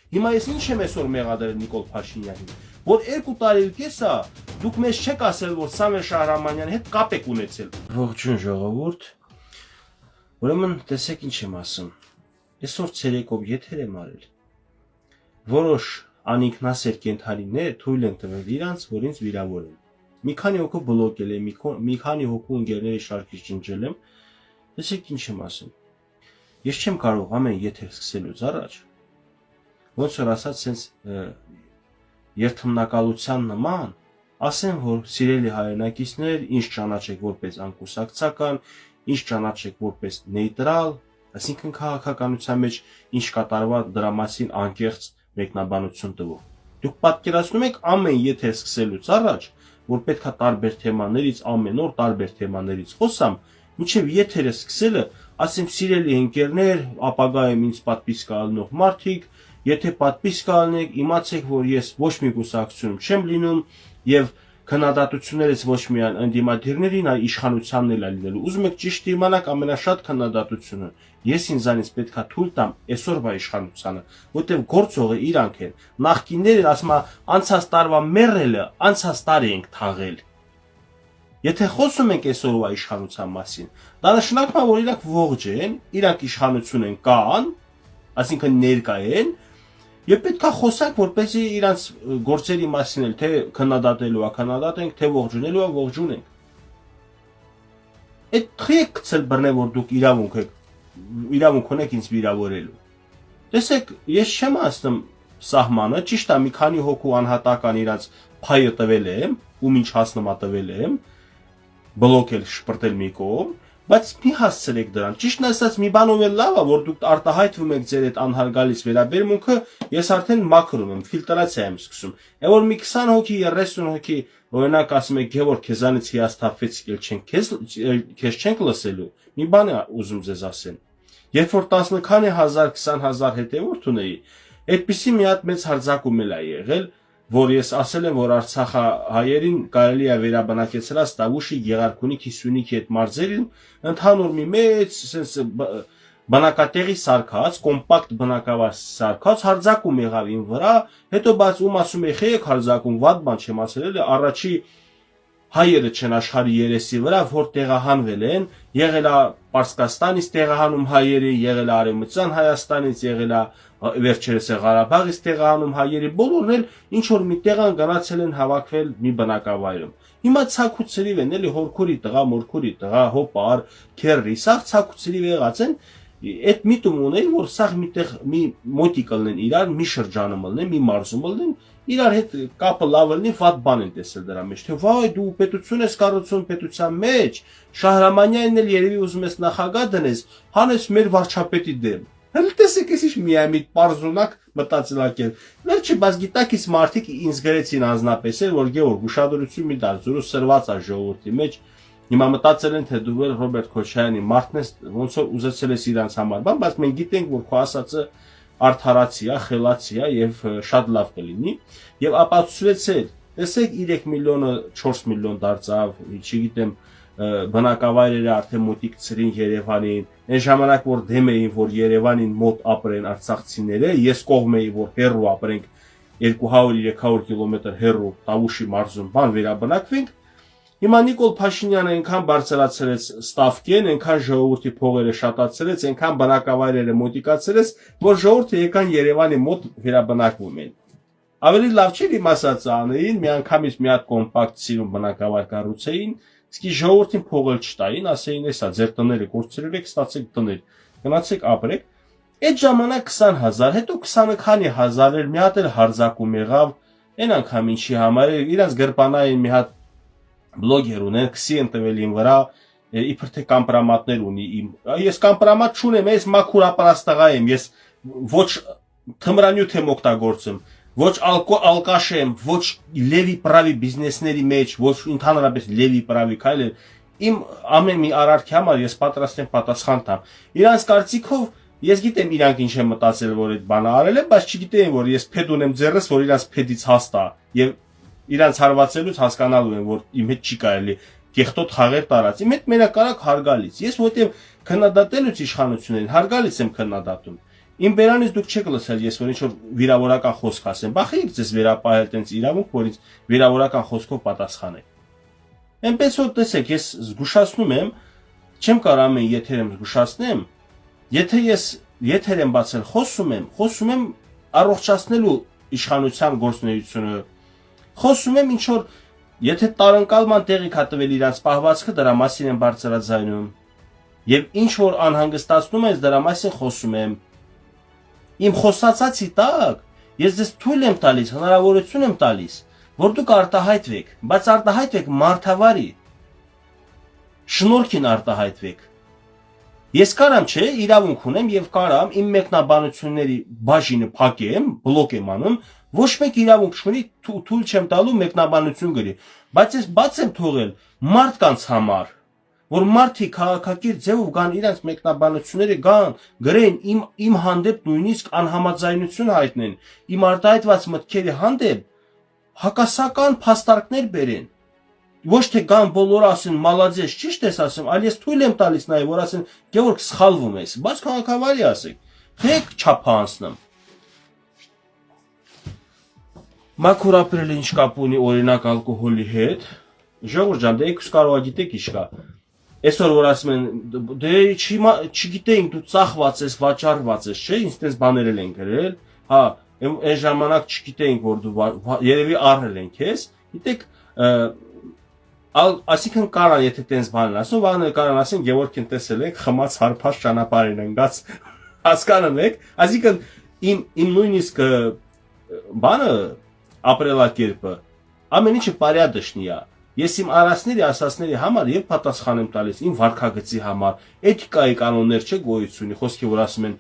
Հիմա ես ինչ եմ այսօր մեղադրել Նիկոլ Փաշինյանին, որ 2 տարի կեսա դուք մեզ չեք ասել, որ Սամվել Շահրամանյանի հետ կապ եք ունեցել։ Ողջույն ժողովուրդ։ Ուրեմն տեսեք ինչ եմ ասում։ Այսօր ցերեկով եթեր եմ արել։ Որոշ անինքնասեր կենթանիներ թույլ են տվել իրանց, որ ինձ վիրավորեն։ Մի քանի հոգու բլոկել եմ, մի քանի հոգու ընկերների շարքից ջնջել եմ։ Տեսեք ինչ եմ ասում։ Ես չեմ կարող ամեն եթեր սկսելուց առաջ ոնց որ ասած sense երթմնակալության նման ասեմ, որ սիրելի հայրենակիցներ, ինչ ճանաչեք որպես անկուսակցական, ինչ ճանաչեք որպես նեյտրալ, այսինքն քաղաքականության մեջ ինչ կատարված դրա մասին անկեղծ մեկնաբանություն տվող։ Դուք պատկերացնում եք ամեն եթեր սկսելուց առաջ, որ պետքա տարբեր թեմաներից ամեն օր տարբեր թեմաներից խոսամ, մինչև եթերը սկսելը, ասեմ սիրելի ընկերներ, ապագայում ինձ պատվից կալնող մարդիկ, եթե պատվից կալնեք, իմացեք, որ ես ոչ մի կուսակցությունում չեմ լինում եւ քննադատություններից ոչ միայն ընդդիմադիրներին, այլ իշխանությանն էլ լինելու։ Ուզում եք ճիշտ իմանաք ամենաշատ քննադատությունը։ Ես ինձանից պետքա թույլ տամ այսօրվա իշխանությանը, որտեղ գործողը իրանք են։ Նախկինները ասում են անցած տարվա մեռելը, անցած տարի ենք թաղել։ Եթե խոսում ենք այսօրվա իշխանության մասին, դա նշանակում է, որ իրանք ողջ են, իրանք իշխանություն են կան, այսինքն ներկա են, եւ պետքա խոսանք, որպեսզի իրանք գործերի մասին էլ թե քննադատելու է քննադատենք, թե ողջունելու է ողջունենք։ Այդ թեք ցել բռնե որ դուք իրավունք ունեք ինձ վիրավորելու։ Տեսեք, ես չեմ ասում սահմանը, ճիշտ է, մի քանի հոգու անհատական իրանք փայը տվել եմ, ում ինչ հասնումա տվել եմ, բլոկել շպրտել մի կողմ, բայց մի հասցրեք դրան։ Ճիշտն ասած, մի բանով էլ լավ է, որ դուք արտահայտվում եք ձեր այդ անհարգալից վերաբերմունքը, ես արդեն մաքրում եմ, ֆիլտրացիա եմ սկսում։ Եվ որ մի 20 հոգի, 30 հոգի, օրինակ ասում եք, Գևորգ, քեզանից հիասթափվեցիք, քեզ չենք լսելու։ Մի բան է ուզում ձեզ ասեմ։ Երբ որ 10 քանի հազար, 20,000 հետևորդ ունեի, այդպիսի մի հատ մեծ հարձակում էլ է եղել, որ ես ասել եմ, որ Արցախահայերին կարելի է վերաբնակեցնել Տավուշի, Գեղարքունի, Քիսունիքի այդ մարզերին, ընդհանուր մի մեծ բնակատեղի սարքած, կոմպակտ բնակավար սարքած, հարձակում եղավ ին վրա, հետո բայց ում ասում եք հարձակում, վատ բան չեմ ասել, առաջի հայերը չեն աշխարհի երեսի վրա, որ տեղահանվել են, եղել է Պարսկաստանից տեղահանում հայերի, եղել է Արևմտյան Հայաստանից, եղել է վերջերս Ղարաբաղից տեղահանում հայերի, բոլորն էլ ինչ որ մի տեղան գնացել են հավաքվել մի բնակավայրում։ Հիմա ցակուցրիվ են, էլի հորքուրի տղա, մորքուրի տղա, հոպար, քերի, սաղ ցակուցրիվ եղած են, այդ միտում ունեն, որ սաղ միտեղ մի մոտի կլնեն իրար, մի շրջանում լնեն, մի մարզում լնեն, իրար հետ կապը լավ լինի, վատ բան են տեսել դրա մեջ, թե վայ դու պետություն ես կառուցում պետության մեջ, Շահրամանյանն էլ երևի ուզում ես նախագահ դնես, հանես մեր վարչապետի դեմ։ Հələ տեսեք էս ինչ միամիտ պարզունակ մտածելակերպ։ Վերջի բաց գիտակից մարդիկ ինձ գրեցին անձնապես, որ Գևորգ ուշադրություն մի տար, զորու սրված է ժողովրդի մեջ։ Հիմա մտածել են թե դու Ռոբերտ Քոչարյանի մարդն ես, ոնց որ ուզեցել ես իրանց համար, բայց մենք գիտենք, որ քո ասածը արդարացի է, խելացի է եւ շատ լավ կլինի եւ ապացուցվեցել։ Տեսեք 3 միլիոնը 4 միլիոն դարձավ, չգիտեմ բնակավայրերը արդեն մոտիկ ծրին Երևանին, այն ժամանակ որ դեմ էին, որ Երևանին մոտ ապրեն արցախցիները, ես կողմ էի, որ հեռու ապրենք 200-300 կիլոմետր հեռու Տավուշի մարզում, բան վերաբնակվենք։ Հիմա Նիկոլ Փաշինյանը այնքան բարձրացրեց ստավկեն, այնքան ժողովրդի փողերը շատացրեց, այնքան բնակավայրերը մոտիկացրեց, որ ժողովուրդը եկան Երևանի մոտ վերաբնակվում են։ Ավելի լավ չէ իմ ասած անեին, միանգամից մի հատ կոմպակտ սիրուն բնակավայր կառուցեին, իսկ ժողովրդին փողել չտային, ասեին, էսա ձեր տները կորցրել եք, ստացեք տներ, գնացեք ապրեք։ Այդ ժամանակ 20,000, հետո 20 քանի հազար էր, մի հատ էլ հարձակում եղավ, այն անգամ ինչի համար էր, իրանց գրպանային մի հատ բլոգեր ունեն, քսի են տվել ին վրա, իբր թե կամպրամատներ ունի իմ։ Ես կամպրամատ չունեմ, ես մաքուր ապարաստղա եմ, ես ոչ թմրանյութ եմ օգտագործում, ոչ ալկաշ եմ, ոչ լևի պրավի բիզնեսների մեջ, ոչ ընդհանրապես լևի պրավի քայլեր, իմ ամեն մի արարքի համար ես պատրաստ եմ պատասխան տամ։ Իրանց կարծիքով ես գիտեմ իրանք ինչ են մտածել, որ այդ բանը արել են, բայց չգիտեին, որ ես փեդ ունեմ ձեռս, որ իրանց փեդից հաստ է եւ իրանց հարվածելուց հասկանալու են, որ իմ հետ չի կարելի կեղտոտ խաղեր տարած։ Իմ հետ մենակ կարակ հարգալից։ Ես որտեւ քննադատելուց իշխանություններին հարգալից եմ քննադատում։ Իմ բերանից դուք չեք լսել, ես որ ինչ-որ վիրավորական խոսք ասեմ, բախեիք ձեզ վերապահել տենց իրավունք, որ ինձ վիրավորական խոսքով պատասխանեք։ Էնպես որ տեսեք, ես զգուշացնում եմ, չեմ կարող ամեն եթերեմ զգուշացնեմ, եթե ես եթեր եմ բացել, խոսում եմ առողջացնելու իշխանության գործունեությունը, խոսում եմ ինչ-որ, եթե տարընկալման տեղի կա տվել իրանց պահվածքը, դրա մասին եմ բարձրաձայնում, եւ ինչ-որ անհանգստացնում ես, դրա մասին խոսում եմ։ Իմ խոսածացի տակ ես ձեզ թույլ եմ տալիս, հնարավորություն եմ տալիս, որ դուք արտահայտվեք, բայց արտահայտվեք մարդավարի, շնորհքին արտահայտվեք։ Ես կարամ, չէ, իրավունք ունեմ եւ կարամ իմ մեկնաբանությունների բաժինը փակեմ, բլոկ եմ անում, ոչ մեկ իրավունք չունի թույլ չեմ տալու մեկնաբանություն գրի, բայց ես բաց եմ թողել մարդկանց համար, որ մարդիկ քաղաքակիր ձևով գան իրենց մեկնաբանությունները գան, գրեն իմ հանդեպ նույնիսկ անհամաձայնություն հայտնեն, իմ արտահայտված մտքերի հանդեպ հակասական փաստարկներ բերեն։ Ոչ թե գան բոլորը ասեն մալադես, ճիշտ ես ասում, այլ ես թույլ եմ տալիս նաև որ ասեն Գևորգ սխալվում ես, բայց քաղաքավարի ասեք, խեք չափ անցնում։ Մաքուր ապրելը ինչ կապ ունի օրինակ ալկոհոլի հետ։ Ժողովուրդ ջան, դե եկուս կարող գիտեք ինչ կա։ Այսօր որ ասում են դե չգիտեինք դու ծախված ես, վաճառված ես, չէ՞, ինձ տես բաներել են գրել։ Հա, այն ժամանակ չգիտեինք որ դու երևի առել են քեզ։ Գիտեք, այսինքն կարան եթե տենց բան ասում, բանը կարան ասեն Գևորգին տեսել եք, խմած հարփած ճանապարհին ընկած, հասկանում եք, այսինքն իմ նույնիսկ բանը ապրելակերպը ամեն ինչը պարյադշնի է։ Ես իմ արասների ասածների համար եւ պատասխան եմ տալիս իմ վարքագծի համար, էթիկայի կանոններ չէ գոյություն ունի, խոսքի որ ասում են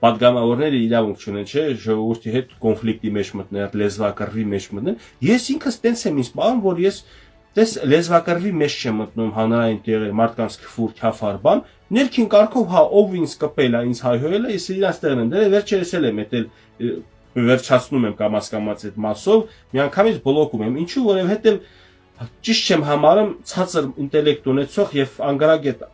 պատգամավորները իրավունք չունեն, չէ, ժողովրդի հետ կոնֆլիկտի մեջ մտնել, լեզվակռվի մեջ մտնել։ Ես ինքս տենց եմ ինձ բան, որ ես տես լեզվակռվի մեջ չեմ մտնում հանրային տեղեր, մարդկանց քֆուր, քյաֆար բան, ներքին կարգով հա ով ինձ կպել է, ինձ հայհոյել է, ես իրանց տեղն եմ դրել, վերջերս եմ էտել վերջացնում եմ կամաց այդ մասով, միանգամից բլոկում եմ, ինչու որովհետեւ ճիշտ չեմ համարում ցածր ինտելեկտ ունեցող եւ անգարագետ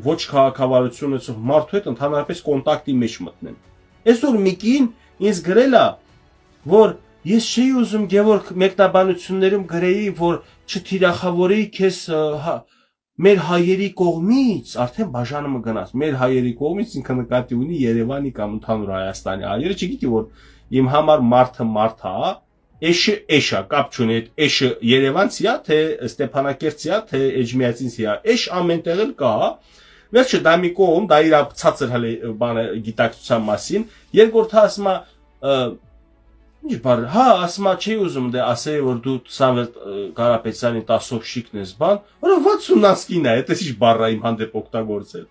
ոչ քաղաքավարություն ունեցող մարդու հետ ընդհանրապես կոնտակտի մեջ մտնեմ։ Այսօր Միկին ինձ գրել է, որ ես չի ուզում Գևորգ մեկնաբանություններում գրեի, որ չթիրախավորեի քեզ մեր հայերի կողմից, արդեն բաժանումը գնաց, մեր հայերի կողմից ինքը նկատի ունի Երևանի կամ ընդհանուր Հայաստանի հայերը, չգիտի որ իմ համար մարդը մարդ է, էշը կապ չունի, այդ էշը Երևանցի է, թե Ստեփանակերտցի է, թե Էջմիածինցի է, էշ ամենտեղ էլ կա, վերջը դա մի կողմ, դա իր ցածր հələ բանը գիտակցության մասին, երկրորդը ասում է ինչ բառ, հա, ասում է չի ուզում դե ասեի որ դու Սամվել Կարապետյանի 10-ով շիկն ես բան, որը 60-նասկին է, դա ինչ բառ է իմ հանդեպ օգտագործել։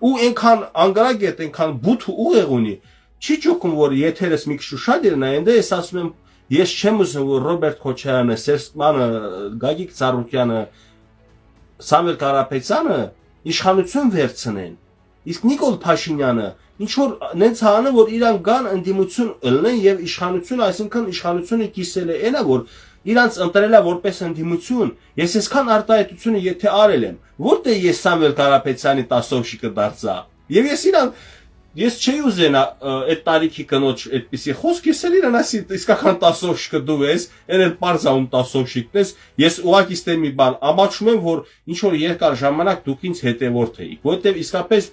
Ու այնքան անգարագետ, այնքան բութ ուղեղ ունի, չի ճուկում որ եթերս մի քիչ ուշադիր նայեն, դե ես ասում եմ ես չեմ ուզում որ Ռոբերտ Քոչարյանը, Սերժանը, Գագիկ Ծառուկյանը, Սամվել Կարապետյանը իշխանություն վերցնեն։ Իսկ Նիկոլ Փաշինյանը ինչ որ նենց հանը որ իրան գան ընդդիմություն ըլնեն եւ իշխանություն, այսինքն իշխանությունը կիսել է այնա որ իրանց ընտրել է որպես ընդդիմություն։ Ես այսքան արտահայտությունը եթե արել եմ, որտե ես Սամվել Կարապետյանի 10-ով շիկը դարձա։ Եվ ես չի ուզենա այդ տարիքի կնոջ այդպիսի խոսք, ես էլ իրան ասի իսկական 10-ով շիկը դու ես, այն էլ parzaun 10-ով շիկն ես, ես ուղղակի ստեմ մի բան, ամաչում եմ որ ինչ որ երկար ժամանակ դուք ինձ հետևորդ էիք, որովհետեւ իսկապես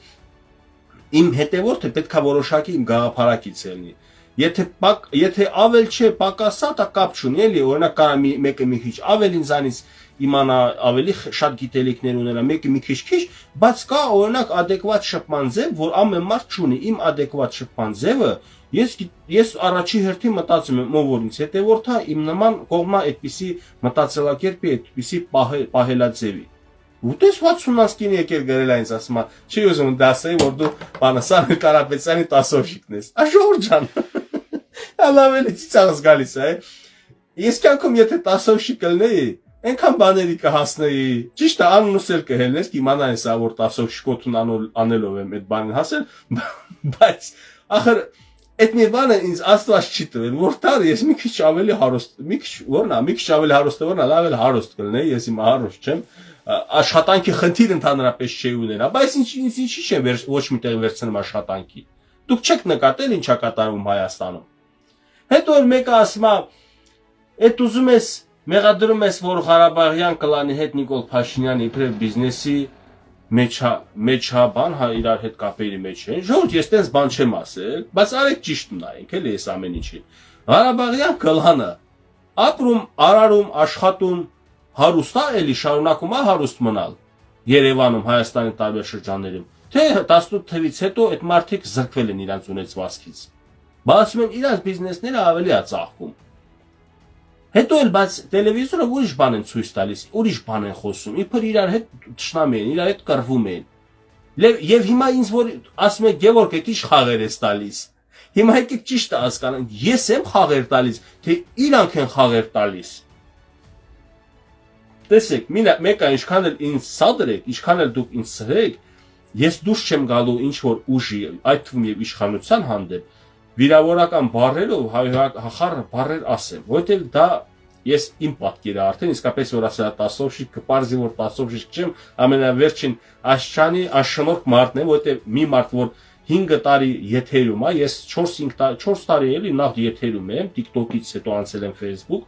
իմ հետևորդը պետքա որոշակի իմ գաղափարակից լինի։ Եթե ավել չէ, պակասա, դա կապ չունի, էլի, օրինակ կարա մեկը մի քիչ ավել ինձանից իմանա, ավելի շատ գիտելիքներ ունենա, մեկը մի քիչ, բայց կա օրինակ adekvat շփման ձև, որ ամեն մարդ չունի, իմ adekvat շփման ձևը, ես առաջի հերթին մտածում եմ, ով որ ինձ հետևորդ է, իմ նման կողմա այդպիսի մտածելակերպի, այդպիսի պահելաձևի։ Ուտես 60-նասկին եկել գրել այնց ասում է, չի ուզում դասեի, որ դու բանը Սամվել Կարապետյանի 10-ով շիկն ես։ Ժողովուրդ ջան։ Ալավելի ծիծաղս գալիս է։ Ես կյանքում եթե 10-ով շիկ լնեի, այնքան բաների կհասնեի։ Ճիշտ է, անունս էլ կհելնես, կիմանայի սա որ 10-ով շիկոթուն անելով եմ այդ բանին հասել, բայց ախր այդ մի բանը ինձ Աստված չի տվել, որ տար ես մի քիչ ավելի հարուստ, մի քիչ որնա, մի քիչ ավելի հարուստը որնա, լավ էլ հարուստ կլնեի, ես իմ հարուստ չեմ։ Աշխատանքի խնդիր ընդհանրապես չի ունենա, բայց ինչի չեմ ոչ միտեղ վերցնում աշխատանքի։ Դուք չեք նկատել ինչա կատարվում Հայաստանում։ Հետո էլ մեկը ասում է, «Էդ ուզում ես մեղադրում ես, որ Ղարաբաղյան կլանի հետ Նիկոլ Փաշինյանը իբրև բիզնեսի մեջ հա բան հա իրար հետ կապերի մեջ են»։ Ժողովուրդ, ես տես բան չեմ ասել, բայց արեք ճիշտ նայենք, էլի այս ամեն ինչի։ Ղարաբաղյան կլանը ապրում, արարում, աշխատում, հարուստ է, էլի շարունակում է հարուստ մնալ Երևանում, Հայաստանի տարբեր շրջաններում։ Թե 18 թվականից հետո այդ մարդիկ զրկվել են իրանց ունեցվածքից։ Բացում են իրանց բիզնեսները ավելի է ծաղկում։ Հետո էլ բայց տելևիզորը ուրիշ բան են ցույց տալիս, ուրիշ բան են խոսում, իբր իրար հետ ճշնամի են, իրար հետ կռվում են։ Եվ հիմա ինձ որ ասում եք Գևորգ, եք ի՞նչ խաղեր ես տալիս։ Հիմա եկեք ճիշտը հասկանանք, ես եմ խաղեր տալիս, թե իրանք են խաղեր տալիս։ Տեսեք, մեկը ինչքան էլ ինձ սադրեք, ինչքան էլ դուք ինձ սրեք, ես դուրս չեմ գալու ինչ որ ուժի, այդ թվում եւ իշխանության հանդեպ վիրավորական բառերով հախառը բառեր ասեմ, որովհետեւ դա ես իմ պատկերը արդեն իսկապես որ ասա 10-ով շիկ կպարզի որ 10-ով շիկ չեմ, ամենավերջին Աշչանի աշնորհք մարդն է, որովհետեւ մի մարդ որ 5 տարի եթերում է, ես 4 տարի էլի նախ եթերում եմ, TikTok-ից հետո անցել եմ Facebook,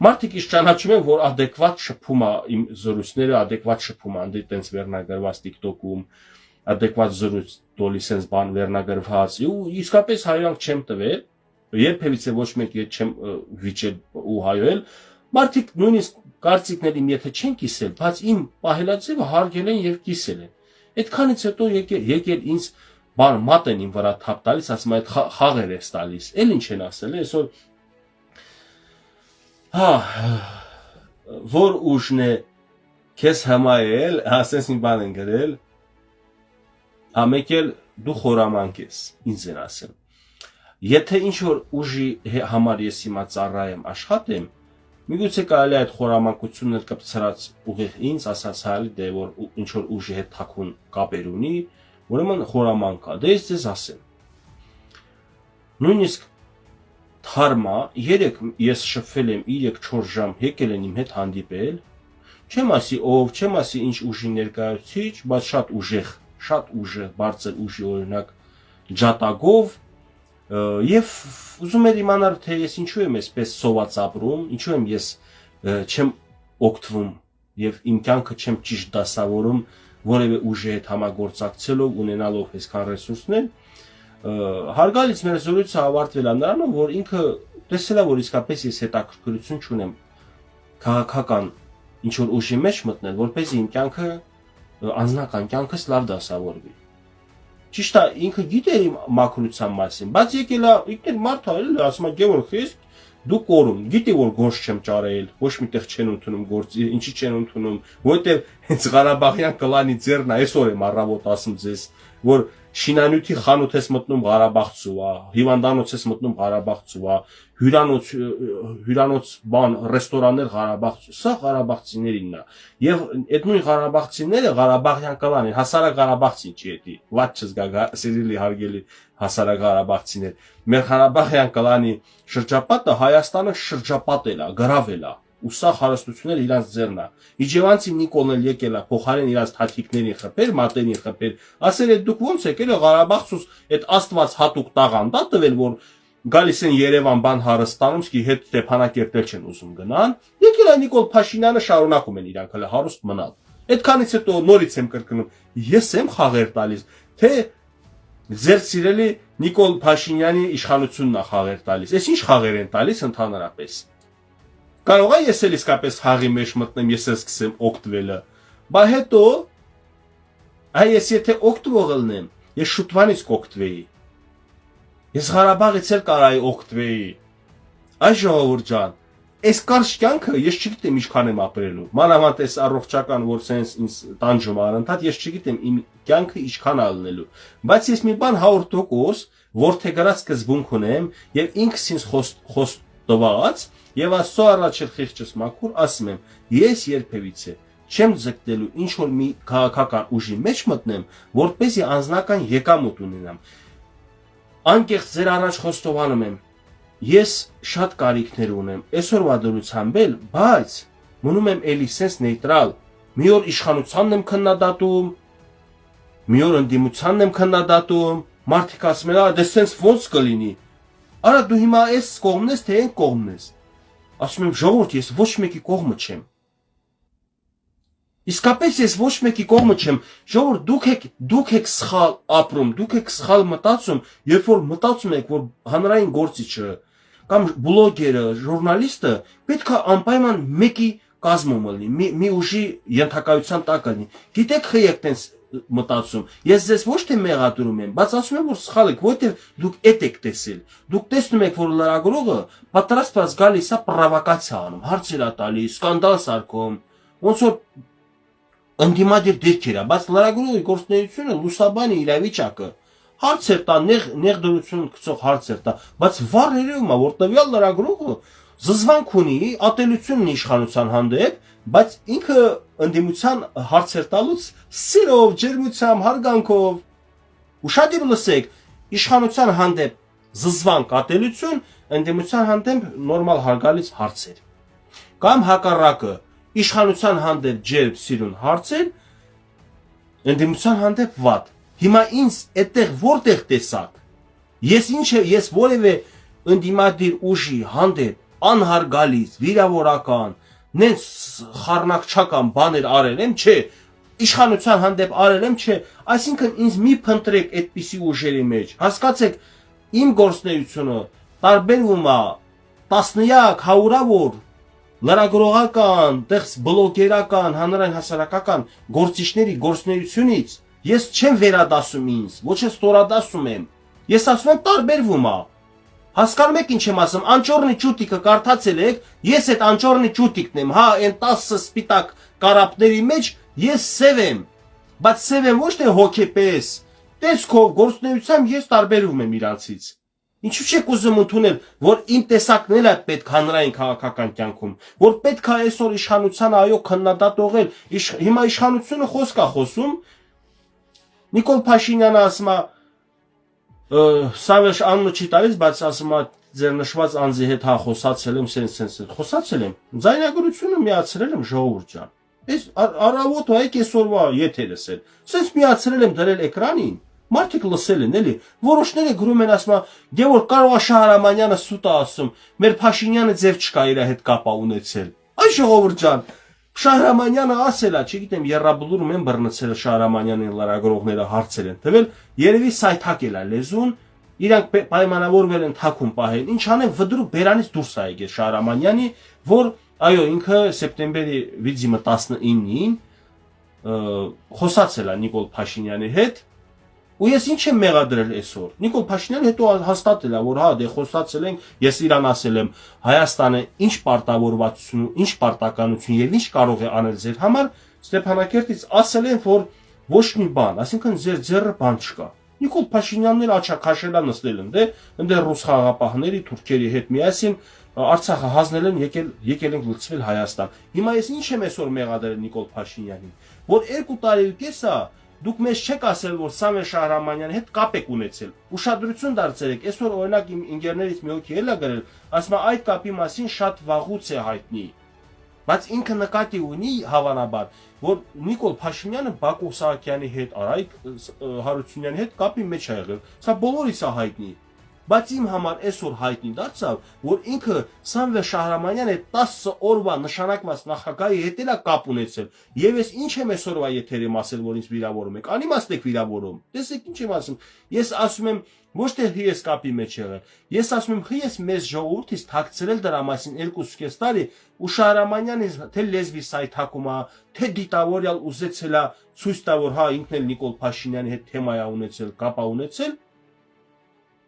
մարդիկ իշ ճանաչում են, որ adekvat շփում է իմ զրույցները, adekvat շփում է, անդի տենց վերնագրված TikTok-ում, adekvat զրույց տոլի sense բան վերնագրված, ու իսկապես հայրանք չեմ տվել, երբևիցե ոչ մեկ ես չեմ վիճել ու հայել, մարդիկ նույնիսկ կարծիքների եթե չեն կիսել, բայց իմ պահելաձևը հարգել են եւ կիսել են։ Այդքանից հետո եկել ինձ բան մատ են իմ վրա թափ տալիս, ասում այդ խաղեր ես տալիս։ Էլ ինչ են ասել, այսօր որ ուժն է քեզ հմայել, ասես մի բան են գրել, ամեկել դու խորամանկ ես, ինձ են ասել։ Եթե ինչ որ ուժի համար ես հիմա ծառայեմ, աշխատեմ, միգուցե կարելի է այդ խորամանկությունը կպցրած ուղիղ ինձ ասած հալի դե որ ինչ որ ուժի հետ թաքուն կապեր ունի, ուրեմն խորամանկ է, դե ես ասեմ։ Նույնիսկ թարմա, երեք ես շփվել եմ 3-4 ժամ եկել են իմ հետ հանդիպել, չեմ ասի ով, չեմ ասի ինչ ուժի ներկայացուցիչ, բայց շատ ուժեղ, բարձր ուժի օրինակ ջատագով եւ ուզում եմ իմանալ թե ես ինչու եմ այսպես սոված ապրում, ինչու եմ ես չեմ օգտվում եւ իմ կյանքը չեմ ճիշտ դասավորում որևէ ուժի հետ համագործակցելով ունենալով այսքան ռեսուրսներ հարգալից մեր զրույցը ավարտվել է նրանով որ ինքը տեսել է որ իսկապես ես հետաքրքրություն չունեմ քաղաքական ինչ որ ուժի մեջ մտնել որպեսզի իմ կյանքը անձնական կյանքս լավ դասավորվի ճիշտ է ինքը գիտեր իմ մաքրության մասին բայց եկել է մարդ այլ ասում է Գևորգ ես դու կորում գիտի որ գործ չեմ ճարել ոչ միտեղ չեն ընդունում գործ ինչի չեն ընդունում որովհետև հենց Ղարաբաղյան կլանի ձեռն է այսօր եմ առավոտ ասում ձեզ որ շինանյութի խանութ ես մտնում Ղարաբաղցու է, հիվանդանոց ես մտնում Ղարաբաղցու է, հյուրանոց բան, ռեստորաններ Ղարաբաղցու, սա Ղարաբաղցիներինն է։ Եվ այդ նույն Ղարաբաղցիները Ղարաբաղյան կլան են, հասարակ Ղարաբաղցին չի էդի, վատ չզգա, սիրելի հարգելի հասարակ Ղարաբաղցիներ։ Մեր Ղարաբաղյան կլանի շրջապատը Հայաստանը շրջապատել է, գրավել է։ Ու սա հարստությունները իրանց ձեռն է։ Իջևանցի Նիկոլն էլ եկել է փոխարեն իրանց թաթիկներին խփեր, մատերին խփեր։ Ասել է դուք ոնց եկել եք Ղարաբաղցուս այդ Աստված հատուկ տաղանդա տվել որ գալիս են Երևան բան հարստանում, սկի հետ Ստեփանակերտել չեն ուզում գնան։ Եկել է Նիկոլ Փաշինյանը շարունակում են իրանք հələ հարուստ մնալ։ Այդքանից հետո նորից եմ կրկնում, ես եմ խաղեր տալիս, թե ձեր սիրելի Նիկոլ Փաշինյանի իշխանությունն է խաղեր տալիս։ Այս ինչ խաղեր են տալիս ընդհանրապես։ Կարող է ես էլ իսկապես հաղի մեջ մտնեմ, ես էլ սկսեմ օգտվելը։ Բա հետո այս եթե օգտվող լինեմ, ես շուտվանից կօգտվեի։ Ես Ղարաբաղից էլ կարայի օգտվեի։ Այ ժողովուրդ ջան, այս կարճ կյանքը ես չգիտեմ ինչքան եմ ապրելու։ Մանավանդ այս առողջական որ sense ինձ տանջում առընթաց, ես չգիտեմ իմ կյանքը ինչքան է լինելու։ Բայց ես մի բան 100% որթեգրած սկզբունք ունեմ եւ ինքս ինձ խոստովաց Եվ աստծո առաջ խիղճս մաքուր ասում եմ, ես երբևիցե չեմ ձգտելու ինչ որ մի քաղաքական ուժի մեջ մտնեմ, որպեսզի անձնական եկամուտ ունենամ։ Անկեղծ ձեր առաջ խոստովանում եմ, ես շատ կարիքներ ունեմ, այսօրվա դրությամբ էլ, բայց մնում եմ էլի sense նեյտրալ։ Մի օր իշխանությանն եմ քննադատում, մի օր ընդդիմությանն եմ քննադատում, Մարդիկ ասում են, դե սենց ոնց կլինի։ Արա դու հիմա այս կողմն ես, թե այն կողմն ես։ Ասում եմ, ժողովուրդ, ես ոչ մեկի կողմը չեմ։ Իսկապես ես ոչ մեկի կողմը չեմ։ Ժողովուրդ, դուք եք սխալ ապրում, դուք եք սխալ մտածում, երբ որ մտածում եք, որ հանրային գործիչը կամ բլոգերը, ժուրնալիստը պետք է անպայման մեկի կազմում լինի, մի ուժի ենթակայության տակ լինի։ Գիտեք, խի եք տենց մտածում։ Ես ձեզ ոչ թե մեղադրում եմ, բայց ասում եմ, որ սխալ եք, որտեղ դուք էդ եք տեսել։ Դուք տեսնում եք, որ լրագրողը պատրաստված գալիս է պրովոկացիա անում, հարցեր է տալիս, սկանդալ սարքում, ոնց որ ընդդիմադիր դիրքեր է, բայց լրագրողի գործունեությունը լուսաբանի իրավիճակը հարցեր տա, նեղ դրություն գցող հարցեր տա, բայց վառ երևում է, որ տվյալ լրագրողը զզվանք ունի, ատելություն ունի իշխանության հանդեպ, բայց ինքը ընդդիմության հարցեր տալուց սիրով, ջերմությամբ, հարգանքով, ուշադիր լսեք, իշխանության հանդեպ զզվանք ատելություն, ընդդիմության հանդեպ նորմալ հարգալից հարցեր։ Կամ հակառակը, իշխանության հանդեպ ջերմ սիրուն հարցեր, ընդդիմության հանդեպ վատ։ Հիմա ինձ այդտեղ որտեղ տեսակ։ Ես որևէ ընդդիմադիր ուժի հանդեպ անհարգալից, վիրավորական, նենց խառնակչական բաներ արել եմ, չէ, իշխանության հանդեպ արել եմ, չէ, այսինքն ինձ մի փնտրեք այդպիսի ուժերի մեջ։ Հասկացեք, իմ գործունեությունը տարբերվում է տասնյակ, հարյուրավոր լրագրողական, բլոգերական, հանրային հասարակական գործիչների գործունեությունից։ Ես չեմ վերադասում ինձ, ոչ էլ ստորադասում եմ։ Ես ասում եմ տարբերվում է։ Հասկանում եք ինչ եմ ասում, անճոռնի ճուտիկը կարդացել եք, ես այդ անճոռնի ճուտիկն եմ, հա, այն 10 սպիտակ կարապների մեջ ես սև եմ, բայց սև եմ ոչ թե հոգեպես, տեսքով, գործունեությամբ ես տարբերվում եմ իրանցից։ Ինչու՞ չեք ուզում ընդունել, որ իմ տեսակն էլ է պետք հանրային քաղաքական կյանքում, որ պետք է այսօր իշխանության այո քննադատ ողել, հիմա իշխանությունը խոսք է խոսում, Նիկոլ Փաշինյանը ասում է, Սավեշ անունը չի տալիս, բայց ասում է ձեր նշված անձի հետ հա խոսացել եմ, սենց խոսացել եմ, ձայնագրությունը միացրել եմ ժողովուրդ ջան։ Այս առավոտ ու այ կեսօրվա եթերս էլ։ Սենց միացրել եմ դրել էկրանին, մարդիկ լսել են էլի, որոշները գրում են ասում, Գևորգ կարող է Շահրամանյանը սուտ է ասում, մեր Փաշինյանը ձև չկա իր հետ կապա ունեցել։ Այ ժողովուրդ ջան, Շահրամանյանը ասել է, չգիտեմ, երրաբլուրում են բռնցել Շահրամանյանի լրագրողները հարցեր են տվել, երևի սայթակել է լեզուն, իրանք պայմանավորվել են թաքուն պահել։ Ինչ անեն, վդրուկ բերանից դուրս է եկել Շահրամանյանի, որ այո, ինքը սեպտեմբերի 19-ին խոսացել է Նիկոլ Փաշինյանի հետ, ու ես ինչ եմ մեղադրել այսօր։ Նիկոլ Փաշինյանը հետո հաստատել է, որ հա, դե խոսացել ենք, ես իրան ասել եմ, Հայաստանը ինչ պարտավորվածություն, ինչ պարտականություն եւ ինչ կարող է անել ձեր համար, Ստեփանակերտից ասել են, որ ոչ մի բան, ասինքն ձեր ձեռը բան չկա։ Նիկոլ Փաշինյանն էլ աչքաշելա նստել են, դե ռուս խաղաղապահների, թուրքերի հետ միասին Արցախը հանձնել են, եկել ենք լցվել Հայաստան։ Հիմա ես ինչ եմ այսօր մեղադրել Նիկոլ Փաշինյանին, որ 2 տարի ու կես է դուք մեզ չեք ասել, որ Սամվել Շահրամանյանի հետ կապ եք ունեցել։ Ուշադրություն դարձրեք, այսօր օրինակ իմ ընկերներից մի հոգի էլ է գրել, ասում է այդ կապի մասին շատ վաղուց է հայտնի։ Բայց ինքը նկատի ունի հավանաբար, որ Նիկոլ Փաշինյանը Բակո Սահակյանի հետ, Արայիկ Հարությունյանի հետ կապի մեջ է եղել։ Սա բոլորիս է հայտնի։ Բայց իմ համար այսօր հայտնի դարձավ, որ ինքը Սամվել Շահրամանյանը 10 օրվա նշանակված նախագահի հետ էլ է կապ ունեցել։ Եվ ես ինչ եմ այսօրվա եթերում ասել, որ ինձ վիրավորում եք, անիմաստ եք վիրավորում։ Տեսեք ինչ եմ ասում։ Ես ասում եմ ոչ թե հի ես կապի մեջ եղել։ Ես ասում եմ հի ես մեզ ժողովրդից թաքցրել դրա մասին 2.5 տարի ու Շահրամանյանը թե լեզվի սայթակում է, թե դիտավորյալ ուզեցել է ցույց տա, որ հա ինքն էլ Նիկոլ Փաշինյանի հետ թեմա է ունեցել, կապ է ունեցել։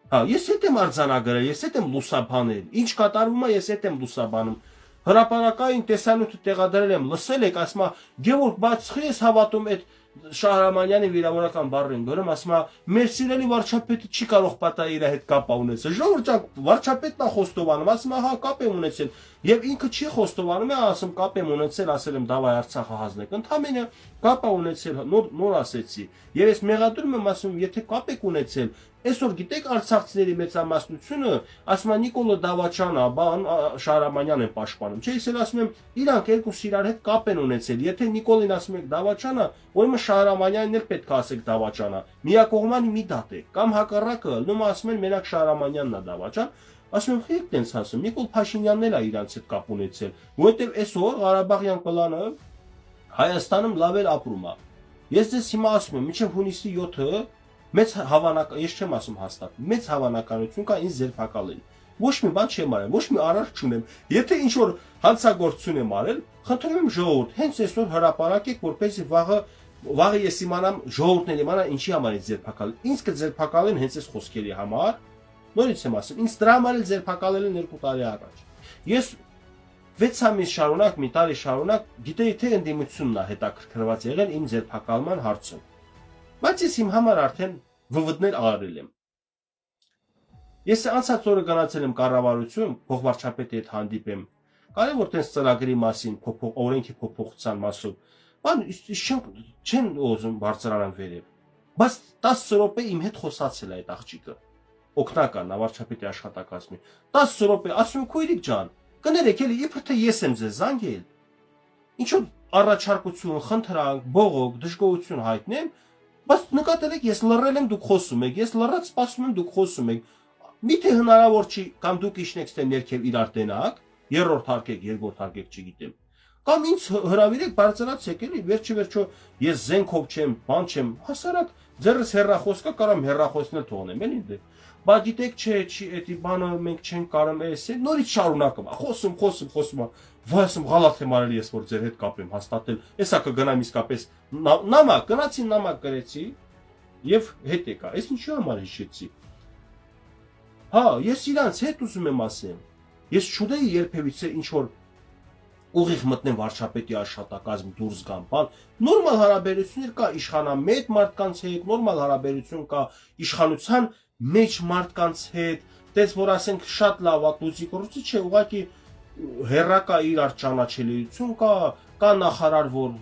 Հա, ես հետ եմ արձանագրել, ես հետ եմ լուսաբանել, ինչ կատարվում է, ես հետ եմ լուսաբանում։ Հրապարակային տեսանյութը տեղադրել եմ, լսել եք, ասում է, Գևորգ, բայց խի ես հավատում այդ Շահրամանյանի վիրավորական բառին, գրում ասում է, մեր սիրելի վարչապետը չի կարող պատահի իր հետ կապ ունեցել։ Ժողովուրդ ջան, վարչապետն է խոստովանում, ասում է, հա, կապ եմ ունեցել։ Եվ ինքը չի խոստովանում, ասում կապ եմ ունեցել, ասել եմ դավայ Արցախը հանձնեք։ Ընդհանրապես կապ է ունեցել, նոր ասեցի։ Եվ ես մեղադրում եմ, ասում, եթե կապ եք ունեցել, Այսօր գիտեք արցախցիների մեծամասնությունը ասում են Նիկոլը Դավաչյանը, բան Շահրամանյանն են պաշտպանում։ Չէ, ես էլ ասում եմ, իրանք երկուսը իրար հետ կապ են ունեցել։ Եթե Նիկոլին ասում եք Դավաչյանը, ուրեմն Շահրամանյանին էլ պետք է ասեք Դավաչյանը։ Միակողմանի մի դատ է։ Կամ հակառակը, նում ասում են մենակ Շահրամանյանն է Դավաչյան։ Ասում եմ, եք տենց ասում, Նիկոլ Փաշինյանն էլ է իրանց հետ կապ ունեցել, որովհետև այսօր Ղարաբաղյան պլանը Հայաստանում լավ էր ապրում է։ Ես ձեզ հիմա ասում եմ, մինչև հունիսի 7-ը մեծ հավանական, ես չեմ ասում հաստատ, մեծ հավանականություն կա ինձ ձերբակալել։ Ոչ մի բան չեմ արել, ոչ մի արարք չունեմ։ Եթե ինչ որ հանցագործություն եմ արել, խնդրում եմ ժողովուրդ, հենց այսօր հրապարակեք, որպեսզի վաղը ես իմանամ, ժողովուրդն էլ իմանա ինչի համար ինձ ձերբակալել։ Ինձ կձերբակալեն հենց այս խոսքերի համար։ Նորից եմ ասում, ինձ դրա համար էլ ձերբակալել են 2 տարի առաջ։ Ես 6 ամիս շարունակ, մի տարի շարունակ գիտեի թե ընդդիմությունն է հետաքրքրված եղել իմ ձերբակալման հարցում։ Բայց ես իմ համար արդեն վվդներ արել եմ։ Ես անցած օրը գնացել եմ կառավարություն, փոխվարչապետի հետ հանդիպեմ։ Կարևոր տես ծրագրի մասին, օրենքի փոփոխության մասով։ Բան չեն ուզում բարձրանան վերև։ Բայց 10 րոպե իմ հետ խոսացել է այդ աղջիկը։ Օգնական վարչապետի աշխատակազմի։ 10 րոպե, ասում եմ քույրիկ ջան, կներեք էլի իբր թե ես եմ ձեզ զանգել։ Ինչու առաջարկություն, խնդրանք, բողոք, դժգոհություն հայտնեմ, բայց նկատել եք ես լռել եմ, դուք խոսում եք, ես լռած սպասում եմ, դուք խոսում եք։ Միթե հնարավոր չի կամ դուք իջնեք ստե ներքև իրար տենակ, երրորդ հարկեք, երկրորդ հարկեք, չգիտեմ։ Կամ ինձ հրավիրեք բարձրացեք էլի, վերջի ես զենքով չեմ, բան չեմ, հասարակ ձեռս հեռախոսկա կարամ հեռախոսն էլ թողնեմ, էլի դե։ Բայց գիտեք չէ, էդի բանը մենք չենք կարում էս, նորից շարունակում, խոսում, վայ ասում գալաթ եմ արել ես որ ձեր հետ կապեմ, հաստատել, էսա կգնամ իսկապես նամակ, գնացի նամակ գրեցի եւ հետ եկա, էս ինչի համար հիշեցի։ Հա, ես իրանց հետ ուզում եմ ասեմ, ես չունեի երբևիցե ինչ որ ուղիղ մտնեմ վարչապետի աշխատակազմ դուրս գամ, բան, նորմալ հարաբերություններ կա իշխանամետ մարդկանց հետ, նորմալ հարաբերություն կա իշխանության մեջ մարդկանց հետ, դες որ ասենք շատ լավ ատուցի կորուցի չէ, ուղղակի հերակա իրար ճանաչելիություն կա նախարար, որ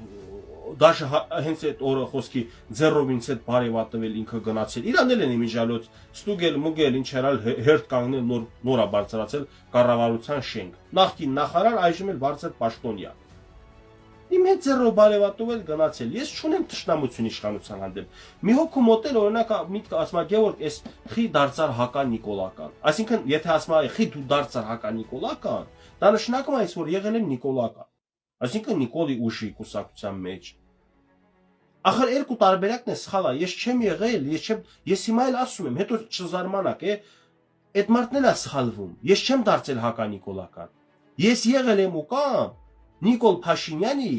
դաշը հենց այդ օրը խոսքի ձեռով ինձ հետ բարևատվել ինքը գնացել, իրանել են իմիջալոց, ստուգել, մուգել, ինչ հերալ հերթ կանգնել նորա բարձրացել կառավարության շենք, նախկին նախարար, այժմ էլ բարձր պաշտոնյա։ Իմ հետ ձեռով բարևատվել գնացել, ես չունեմ թշնամություն իշխանության հանդեպ։ Մի հոգու մոտ էլ օրինակ միտքը ասում է Գևորգ, էս խի դարձար հակա Նիկոլական։ Այսինքն, եթե ասում է խի դու դարձար հակա Նիկոլական, դա նշանակում է, որ եղել են Նիկոլական։ Այսինքն Նիկոլի ուժի կուսակցության մեջ։ Ախր երկու տարբերակն է սխալ է, ես չեմ եղել, ես հիմա էլ ասում եմ, հետո չզարմանաք, այդ մարդն էլ է սխալվում։ Ես չեմ դարձել հակա Նիկոլական։ Ես եղել եմ ու կամ Նիկոլ Փաշինյանի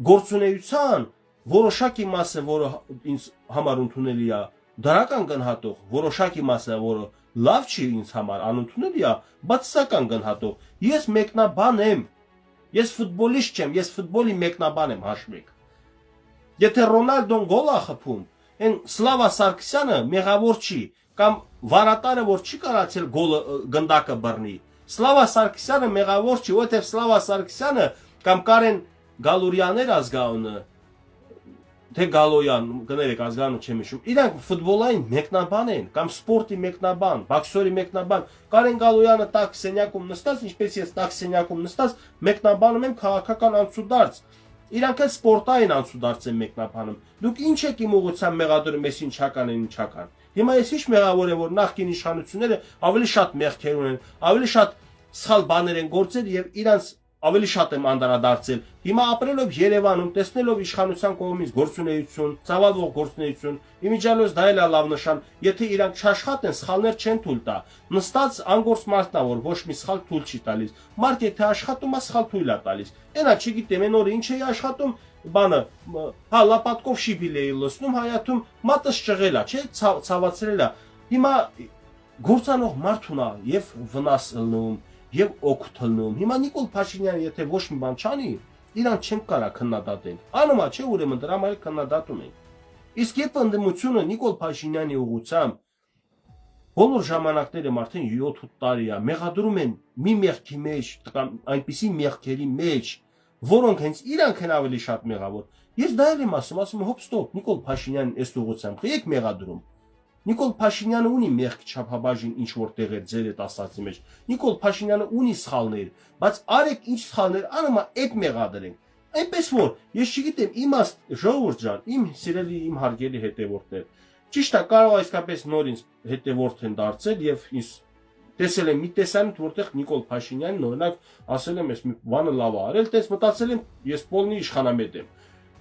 գործունեության որոշակի մասը, որը ինձ համար ընդունելի է, դրական գնահատող, որոշակի մասը, որը լավ չի ինձ համար անընդունելի է, բացասական գնահատող։ Ես մեկնաբան եմ։ Ես ֆուտբոլիստ չեմ, ես ֆուտբոլի մեկնաբան եմ հաշվեք։ Եթե Ռոնալդոն գոլ է խփում, այն Սլավա Սարգսյանը մեղավոր չի, կամ վարատարը որ չի կարացել գոլը գնդակը բռնի։ Սլավա Սարգսյանը մեղավոր չի, որովհետև Սլավա Սարգսյանը կամ Կարեն Գալուրյաններ ազգանունը, թե Գալոյան, կներեք ազգանունը չեմ հիշում, իրանք ֆուտբոլային մեկնաբան են, կամ սպորտի մեկնաբան, բոքսորի մեկնաբան։ Կարեն Գալոյանը տակ սենյակում նստած, ինչպես ես տակ սենյակում նստած, մեկնաբանում եմ քաղաքական անցուդարձ։ Իրանք էլ սպորտային անցուդարձ են մեկնաբանում։ Դուք ինչ եք իմ ուղղությամբ մեղադրում, ես ինչական են, ինչական։ Հիմա ես ինչ մեղավոր եմ, որ նախկին իշխանությունները ավելի շատ մեղքեր ունեն, ավելի շատ սխալ բաներ են գործել եւ իրանց ավելի շատ եմ անդրադարձել։ Հիմա ապրելով Երևանում, տեսնելով իշխանության կողմից գործունեություն, ծավալվող գործունեություն, իմիջիալոց դա էլ է լավ նշան, եթե իրանք չաշխատեն, սխալներ չեն թույլ տա։ Նստած անգործ մարդն է, որ ոչ մի սխալ թույլ չի տալիս։ Մարդ եթե աշխատում է, սխալ թույլ է տալիս։ Այնա չգիտեմ, այն օրը ինչ էի աշխատում, բանը, հա լապատկով շիբիլ էի լցնում, հայաթում մատս ճղել է, չէ, ցավացրել է։ Հիմա գործանող մարդ ունա եւ վնաս ըլնում եւ օգուտ ըլնում։ Հիմա Նիկոլ Փաշինյանը եթե ոչ մի բան չանի, իրան չեն կարա քննադատել։ Անոմա չէ, ուրեմն դրա համար քննադատում են։ Իսկ երբ ընդդիմությունը Նիկոլ Փաշինյանի ուղղությամբ բոլոր ժամանակներում արդեն 7-8 տարի է մեղադրում են մի մեղքի մեջ, այնպիսի մեղքերի մեջ, որոնք հենց իրանք են ավելի շատ մեղավոր։ Ես դա էլ եմ ասում հոպ ստոպ, Նիկոլ Փաշինյանն այս ուղղությամբ եք մեղադրում։ Նիկոլ Փաշինյանը ունի մեղք չափաբաժին ինչ որտեղ է ձեր այդ ասացի մեջ։ Նիկոլ Փաշինյանը ունի սխալներ, բայց արեք ինչ սխալներ, անոմա այդ մեղադրենք։ Այնպես որ ես չգիտեմ իմաստ ժողովուրդ ջան, իմ սիրելի իմ հարգելի հետևորդներ, ճիշտ է կարող է իսկապես նոր ինձ հետևորդ են դարձել եւ ինձ տեսել եմ մի տեսանյութ, որտեղ Նիկոլ Փաշինյանն օրինակ ասել եմ, ես մի բանը լավ է արել, տես մտածել եմ, ես Պոլնի իշխանամետ եմ։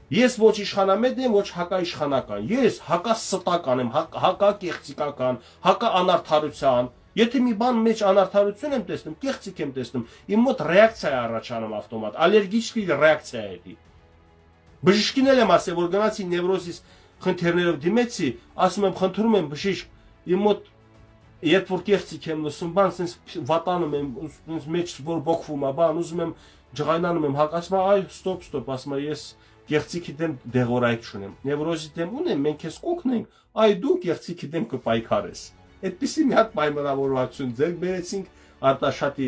Ես ոչ իշխանամետ եմ, ոչ հակաիշխանական։ Ես հակաստական եմ, հակակեղծիկական, հակաանարդարության։ Եթե մի բան մեջ անարդարություն եմ տեսնում, կեղծիկ եմ տեսնում, իմ մոտ ռեակցիա է առաջանում ավտոմատ, ալերգիկ ռեակցիա է դա։ Բժիշկին եմ ասել, որ գնացի նևրոզիս խնդիրներով դիմեցի, ասում եմ, խնդրում եմ բժիշկ, իմ մոտ երբ որ կեղծիկ եմ լսում, բան sense վատանում եմ, sense մեջ որ բոկվում է, բան ուզում եմ ջղայնանում եմ, հակասում եմ, այ ստոպ, ասում եմ, ես կեղծիքի դեմ դեղորայք չունեմ։ Նևրոզի դեմ ունեմ, մենք քեզ կօգնենք, այ դու կեղծիքի դեմ կպայքարես։ Այդպեսի մի հատ պայմանավորվածություն ձեռք բերեցինք Արտաշատի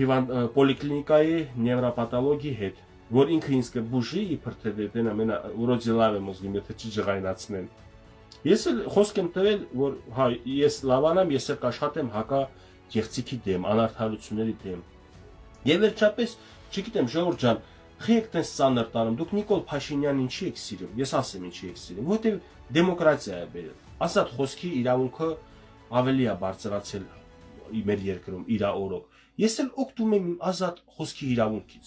հիվանդ պոլիկլինիկայի նևրոպաթոլոգի հետ, որ ինքը ինձ կբուժի իբր թե դեն ամենա ուրոդի լավ եմ ուզում, եթե չջղայնացնեն։ Ես էլ խոսք եմ տվել, որ հա ես լավանամ, ես էլ կաշխատեմ հակա կեղծիքի դեմ, անարդարությունների դեմ։ Եվ վերջապես, չգիտեմ, ժողովուրդ ջան, խիեք տես ծանր տանում, դուք Նիկոլ Փաշինյանին ինչի եք սիրում, ես ասեմ ինչի եք սիրում, որտեղ դեմոկրատիա է բերել։ Ասած խոսքի իրավունքը ավելի է բարձրացել մեր երկրում իր օրոք։ Ես էլ օգտվում եմ իմ ազատ խոսքի իրավունքից։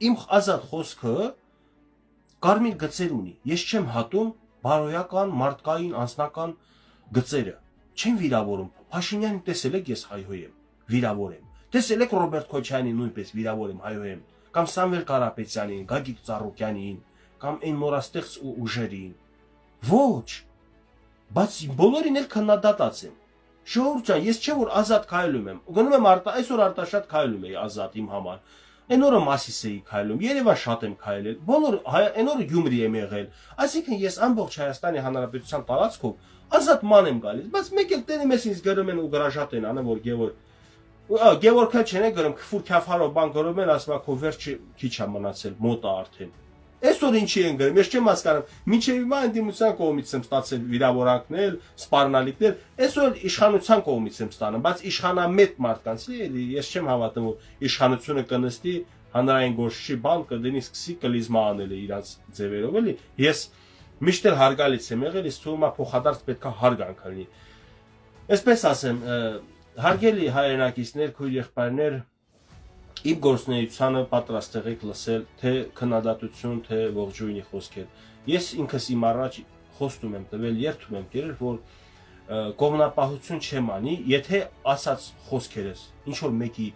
Իմ ազատ խոսքը կարմիր գծեր ունի։ Ես չեմ հատում բարոյական, մարդկային, անձնական գծերը։ Չեմ վիրավորում։ Փաշինյանին տեսել եք ես հայհոյեմ, վիրավոր եմ։ Տեսել եք Ռոբերտ Քոչարյանին նույնպես վիրավոր եմ, հայհոյեմ։ Կամ Սամվել Կարապետյանին, Գագիկ Ծառուկյանին, կամ այն նորաստեղծ ուժերին։ Ոչ։ Բայց բոլորին էլ քննադատած եմ։ Ժողովուրդ ջան, ես չէ որ ազատ քայլում եմ։ Գնում եմ այսօր Արտաշատ քայլում էի ազատ իմ համար։ Այն օրը Մասիս էի քայլում, Երևան շատ եմ քայլել։ Բոլոր այն օրը Գյումրի եմ եղել։ Այսինքն ես ամբողջ Հայաստանի Հանրապետության տարածքով ազատ ման եմ գալիս, բայց մեկ էլ տենում ես ինձ գրում են ու գրաժատ են անը որ Գևորգը չեն գրում, քֆուր քյաֆարով բան գրում են, ասում ակո վերջը քիչ է մնացել, մոտ է արդեն։ Այսօր ինչի են գրում, ես չեմ հասկանում, մինչև հիմա ընդդիմության կողմից եմ ստացել վիրավորանքներ, սպառնալիքներ, այսօր իշխանության կողմից եմ ստանում, բայց իշխանամետ մարդկանց էլի ես չեմ հավատում, որ իշխանությունը կնստի հանրային գործչի բան կդնի սկսի կլիզմա անել իրանց ձևերով էլի։ Ես միշտ էլ հարգալից եմ եղել, իսկ թվում է փոխադարձ պետքա հարգանք լինի։ Այսպես ասեմ, հարգելի հայրենակիցներ, քույր եղբայրներ, իմ գործունեությանը պատրաստ եղեք լսել թե քննադատություն, թե ողջույնի խոսքեր։ Ես ինքս իմ առաջ խոստում եմ տվել, երդում եմ կերել, որ կողմնապահություն չեմ անի, եթե ասած խոսքերս ինչ որ մեկի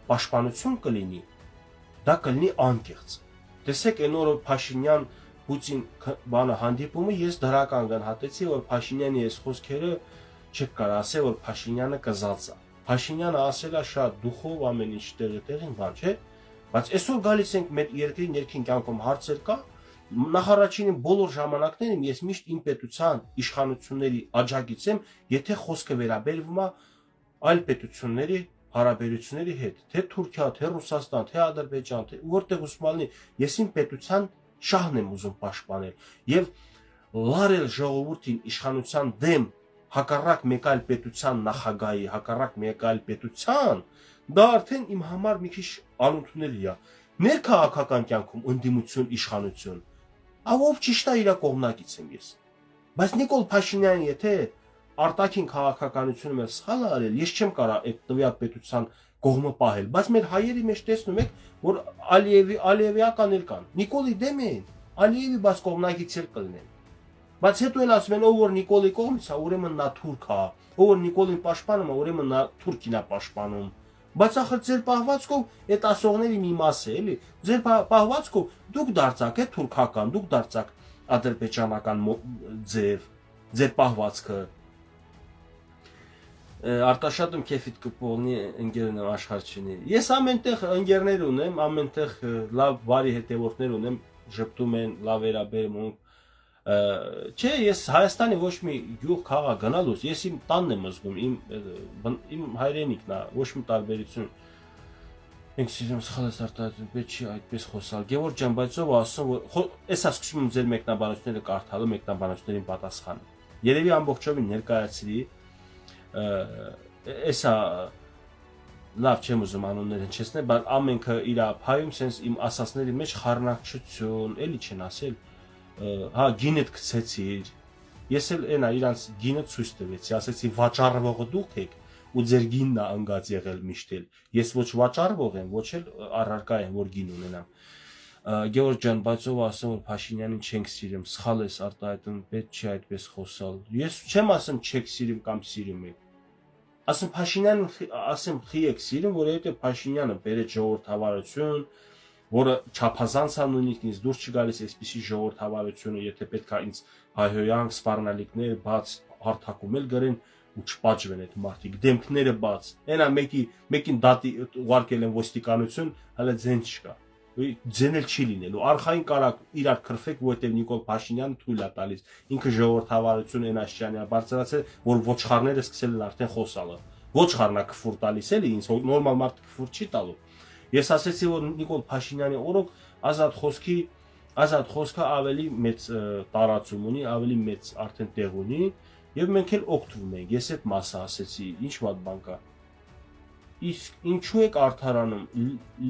պաշտպանություն կլինի, դա կլինի անկեղծ։ Տեսեք, այն օրը Փաշինյան Պուտին բանը հանդիպումը ես դրական գնահատեցի, որ Փաշինյանի այս խոսքերը չկար ասել, որ Փաշինյանը կզալծա։ Փաշինյանը ասել է շատ դուխով ամեն ինչ տեղին բան չէ, բայց այսօր գալիս ենք մեր երկրի ներքին կյանքում հարցեր կա, նախարարչին բոլոր ժամանակներում ես միշտ իմ պետության իշխանությունների աջակից եմ, եթե խոսքը վերաբերվում է այլ պետությունների հարաբերությունների հետ, թե Թուրքիա, թե Ռուսաստան, թե Ադրբեջան, թե որտեղ ուսմանալի, ես իմ պետության շահն եմ ուզում պաշտպանել եւ լարել ժողովրդին իշխանության դեմ հակառակ մեկ այլ պետության նախագահի, հակառակ մեկ այլ պետության, դա արդեն իմ համար մի քիչ անընդունելի է։ Ներքաղաքական կյանքում ընդդիմություն, իշխանություն, ով ճիշտ է իր կողմնակից եմ ես։ Բայց Նիկոլ Փաշինյանը եթե արտաքին քաղաքականությունում է սխալ արել, ես չեմ կարող այդ տվյալ պետության կողմը պահել, բայց մեր հայերի մեջ տեսնում եք, որ Ալիևիական էլ կան, Նիկոլի դեմ են, Ալիևի բաց կողմնակից էլ կլինեն։ Բայց հետո էլ ասում են, ով որ Նիկոլի կողմից է, ուրեմն նա թուրք է, ով որ Նիկոլին պաշտպանում է, ուրեմն նա թուրքին է պաշտպանում։ Բայց ախր ձեր պահվածքով այդ ասողների մի մաս է, էլի։ Ձեր պահվածքով դուք դարձաք է թուրքական, դուք դարձաք ադրբեջանական ձեր պահվածքը։ Արտաշատում քեֆիտ կպողնի ընկերն եմ աշխարհչինի։ Ես ամենտեղ ընկերներ ունեմ, ամենտեղ լավ բարի հետևորդներ ունեմ, ժպտում են, լավ վերաբերմունք։ Չէ, ես Հայաստանի ոչ մի գյուղ քաղաք գնալուց, ես իմ տանն եմ զգում, իմ հայրենիքն է, ոչ մի տարբերություն Մենք սիրում սխալ ես արտահայտում, պետք չի այդպես խոսալ։ Գևորգ ջան, բայց ով ասում, որ էսա սկսում եմ ձեր մեկնաբանությունները կարդալու, մեկնաբանություններին պատասխանը։ Երևի ամբողջովին ներկայացրի, էսա լավ չեմ ուզում անուններ հնչեցնել, բայց ամենքը իր փայում sense իմ ասածների մեջ խառնակչություն, էլի չեն ասել, հա գինդ գցեցիր։ Ես էլ այնա իրանց գինը ցույց տվեցի, ասեցի վաճառվողը դուք եք ու ձեր գինն է ընկած եղել միշտ էլ։ Ես ոչ վաճառվող եմ, ոչ էլ առարկա եմ, որ գին ունենամ։ Գևորգ ջան, բայց ով ասում որ Փաշինյանին չենք սիրում, սխալ ես արտահայտում, պետք չի այդպես խոսալ։ Ես չեմ ասում չեք սիրում կամ սիրում եք։ Ասում Փաշինյանին ասեմ խի եք սիրում, որովհետև Փաշինյանը բերեց ժողովրդավարություն, որը չափազանց է նույնիսկ ինձ դուրս չգալիս այսպիսի ժողովրդավարությունը, եթե պետք է ինձ հայհոյանք, սպառնալիքներ բաց հարթակում էլ գրեն ու չպաճվեն այդ մարդիկ, դեմքները բաց։ Այնա մեկին դատի ուղարկել են ոստիկանություն, հələ ձեն չկա։ Ձեն էլ չի լինելու։ Արխային կարակ իրար քրֆեք, որովհետև Նիկոլ Փաշինյանը թույլ է տալիս։ Ինքը ժողովրդավարություն են Աշճանյանը բարձրացել, որ ոչխարները սկսել են արդեն խոսալը։ Ոչխարնա քֆուր տալիս էլի, ինձ նորմալ մարդ քֆուր չի տալու։ Ես ասեցի, որ Նիկոլ Փաշինյանի օրոք ազատ խոսքը ավելի մեծ տարածում ունի, ավելի մեծ արդեն տեղ ունի, եւ մենք էլ օգտվում ենք։ Ես այդ մասը ասեցի, ինչ վատ բան կա։ Իսկ ինչու եք արդարանում,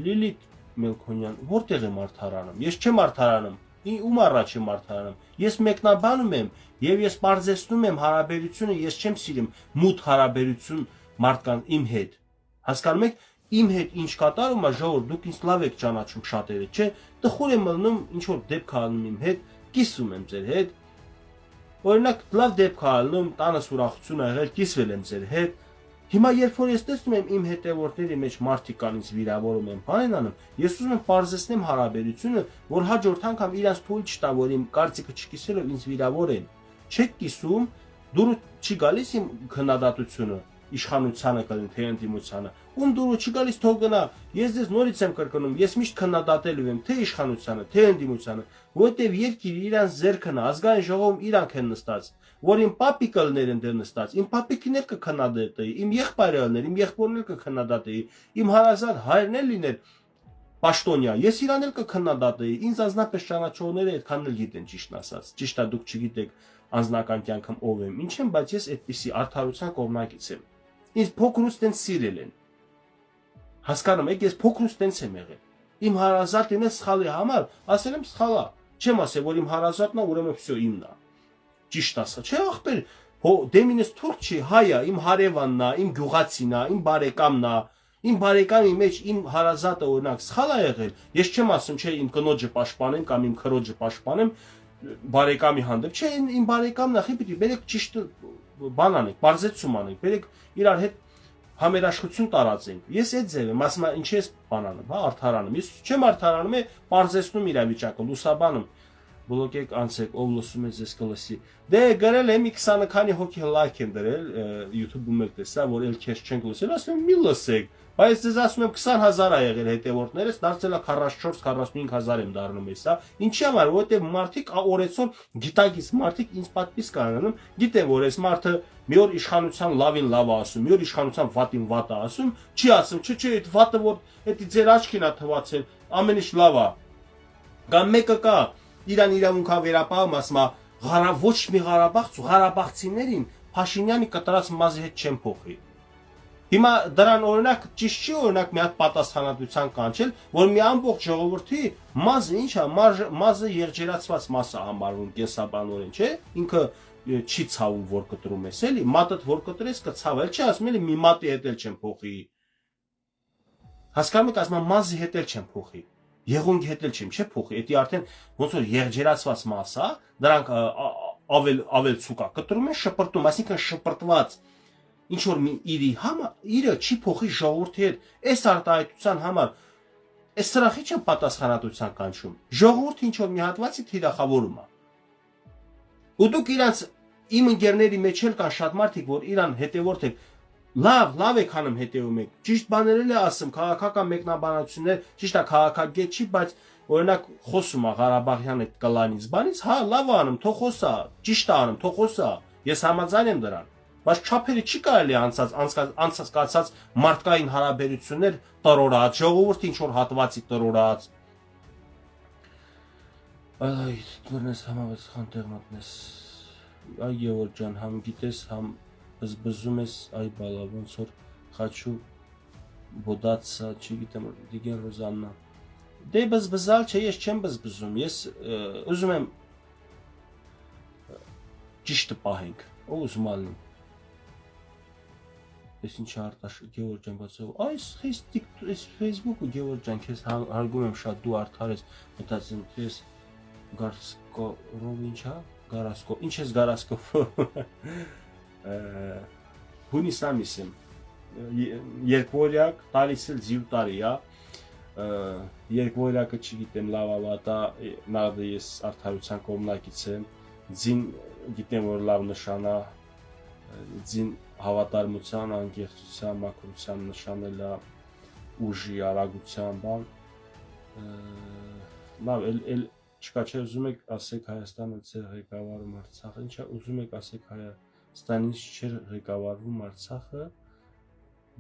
Լիլիթ Մելքոնյան, որտեղ եմ արդարանում։ Ես չեմ արդարանում։ Ում առաջ եմ արդարանում։ Ես մեկնաբանում եմ եւ ես բարձրացնում եմ հարաբերությունը, ես չեմ սիրում մութ հարաբերություն մարդկանց իմ հետ։ Հասկանում եք, իմ հետ ինչ կատարում է ժողովուրդ, դուք ինձ լավ եք ճանաչում շատերը, չէ՞։ Տխուր եմ մնում, ինչ որ դեպք անում իմ հետ, կիսում եմ ձեր հետ։ Օրինակ լավ դեպք անում, տանս ուրախություն ա եղել, կիսվել եմ ձեր հետ։ Հիմա երբ որ ես տեսնում եմ իմ հետևորդների մեջ մարդիկ կան ինձ վիրավորում են, բան անում, ես ուզում եմ բարձրացնեմ հարաբերությունը, որ հաջորդ անգամ իրանց թույլ չտա, որ իմ կարծիքը չկիսելով ինձ վիրավորեն։ Չեք կիսում, դուրս չի գալիս իմ քննադատությունը, իշխանությանը կլին, թե ընդդիմությանը։ Ում դուրս չի գալիս թող գնա։ Ես դες նորից եմ կրկնում, ես միշտ քննադատելու եմ թե իշխանությանը, թե ընդդիմությանը, որտեվ երկիրը իրանց ձեռքն է, ազգային ժողովում իրանք են նստած, որ իմ պապիկներ են դեր նստած, իմ պապիկին էլ կքննադատեի, իմ եղբայրներ, իմ եղբորն էլ կքննադատեի, իմ հարազատ հայրն էլ լիներ պաշտոնյա, ես իրան էլ կքննադատեի, ինձ անձնապես ճանաչողները այդքան էլ գիտեն ճիշտն ասած, ճիշտ է դուք չգիտեք անձնական կյանքում ով եմ, ինչ եմ, բայց ես այդպիսի արդարության կողմնակից եմ։ Ինձ փոքրուց տենց սիրել են։ Հասկանում եք, ես փոքրուց տենց եմ եղել։ Իմ հարազատին է սխալի համար, ասել եմ սխալա։ Չեմ ասել, որ իմ հարազատն է, ուրեմն վсё իմն է։ Ճիշտ ասա, չէ՞ ախպեր, դեմինս թուրք չի, հայ է, իմ հարևանն է, իմ գյուղացին է, իմ բարեկամն է։ Իմ բարեկամի մեջ իմ հարազատը օրինակ սխալ է եղել։ Ես չեմ ասում, չէ, իմ կնոջը պաշտպանեմ կամ իմ քրոջը պաշտպանեմ բարեկամի հանդեպ։ Չէ, իմ բարեկամն է, խի բերեք ճիշտ բան անենք, բարձեցում անենք, բերեք իրար հետ համերաշխություն տարածենք։ Ես այդ ձև եմ, ասում եմ, ինչի՞ ես բան անում, հա, արդարանում։ Ես չեմ արդարանում, բարձեցնում իրավիճակը, լուսաբանում։ Բլոկեք անցեք, ով լսում է ձեզ կլսի։ Դե գրել եմ 20 քանի հոգի լայք են դրել YouTube-ում եք տեսա, որ էլ քեզ չենք լսել, ասում եմ մի լսեք։ Բայց ես ասում եմ 20000 ա եղել հետևորդներս, դարձել է 44-45000 եմ դառնում էսա։ Ինչի՞ համար, որովհետև մարդիկ օրեցօր գիտակից մարդիկ ինձ պատվից կանանում, գիտեն որ այս մարդը մի օր իշխանության լավին լավ է ասում, մի օր իշխանության վատին վատ է ասում, չի ասում, չէ, այդ վատը որ դա ձեր աչքին է թվացել, ամեն ինչ լավ է։ Կամ մեկը կա Իրան իրավունքա վերապահում ասում է ոչ մի Ղարաբաղցիներին Փաշինյանի կտրած մազի հետ չեն փոխի։ Հիմա դրան օրինակ ճիշտ չի օրինակ մի հատ պատասխանատվության կանչել, որ մի ամբողջ ժողովրդի մազը ինչ է, մազը եղջերացված մաս է համարվում կենսաբանորեն, չէ՞։ Ինքը չի ցավում, որ կտրում ես, էլի, մատդ որ կտրես կցավել, չի ասում էլի մի մատի հետ էլ չեն փոխի։ Հասկանում եք, ասում եմ մազի հետ էլ չեն փոխի։ Եղունգի հետ էլ չեմ, չէ՞ փոխի, դա արդեն ոնց որ եղջերացված մաս է, դրանք ավել ցուկա կտրում են շպրտում, այսինքն շպրտված ինչ որ մի իրը չի փոխի ժողովրդի հետ, այս արտահայտության համար այս սրախի չեմ պատասխանատվության կանչում, ժողովուրդը ինչ որ մի հատվածի թիրախավորում է։ Ու դուք իրանց իմ ընկերների մեջ էլ կան շատ մարդիկ, որ իրան հետևորդ եք, լավ եք անում հետևում եք, ճիշտ բաներ էլ է ասում, քաղաքական մեկնաբանություններ, ճիշտ է քաղաքագետ չի, բայց օրինակ խոսում է Ղարաբաղյան այդ կլանից բանից, հա, լավ է անում, թող խոսա, ճիշտ է անում, թող խոսա, ես համաձայն եմ դրան։ բայց չափերը չի կարելի անցած կացած մարդկային հարաբերություններ տրորած, ժողովուրդը ինչ որ հատվածի տրորած։ Այ դուրնես համավեցխան տեղ մտնես։ Այ Գևորգ ջան, համ գիտես, համ բզբզում ես, այ բալա, ոնց որ խաչու բոդացա, չգիտեմ, Դիգեն Ռոզաննա։ Դե բզբզալ չէ, ես չեմ բզբզում, ես ուզում եմ ճիշտը պահենք, ով ուզում ալնում։ Ես ինչ արտաշ Գևորգ ջան բացով, այս Facebook-ը Գևորգ ջան, քեզ հարգում եմ շատ, դու արդար ես, մտածում ես Գարսկով ինչա, Գարասկով, ինչ ես Գարասկով։ Հունիս ամիս եմ, երկվորյակ, տալիս էլ զիու տարի, երկվորյակը չգիտեմ լավ ավատա, նավը ես արդարության կողմնակից եմ, ձին գիտեմ որ լավ նշանա, ձին հավատարմության, անկեղծության, մաքրության նշանել է ուժի, արագության բան, լավ, էլ չկա չէ, ուզում եք ասեք Հայաստանը ձեր ղեկավարում Արցախը, ինչա ուզում եք ասեք Հայաստանից չէր ղեկավարվում Արցախը,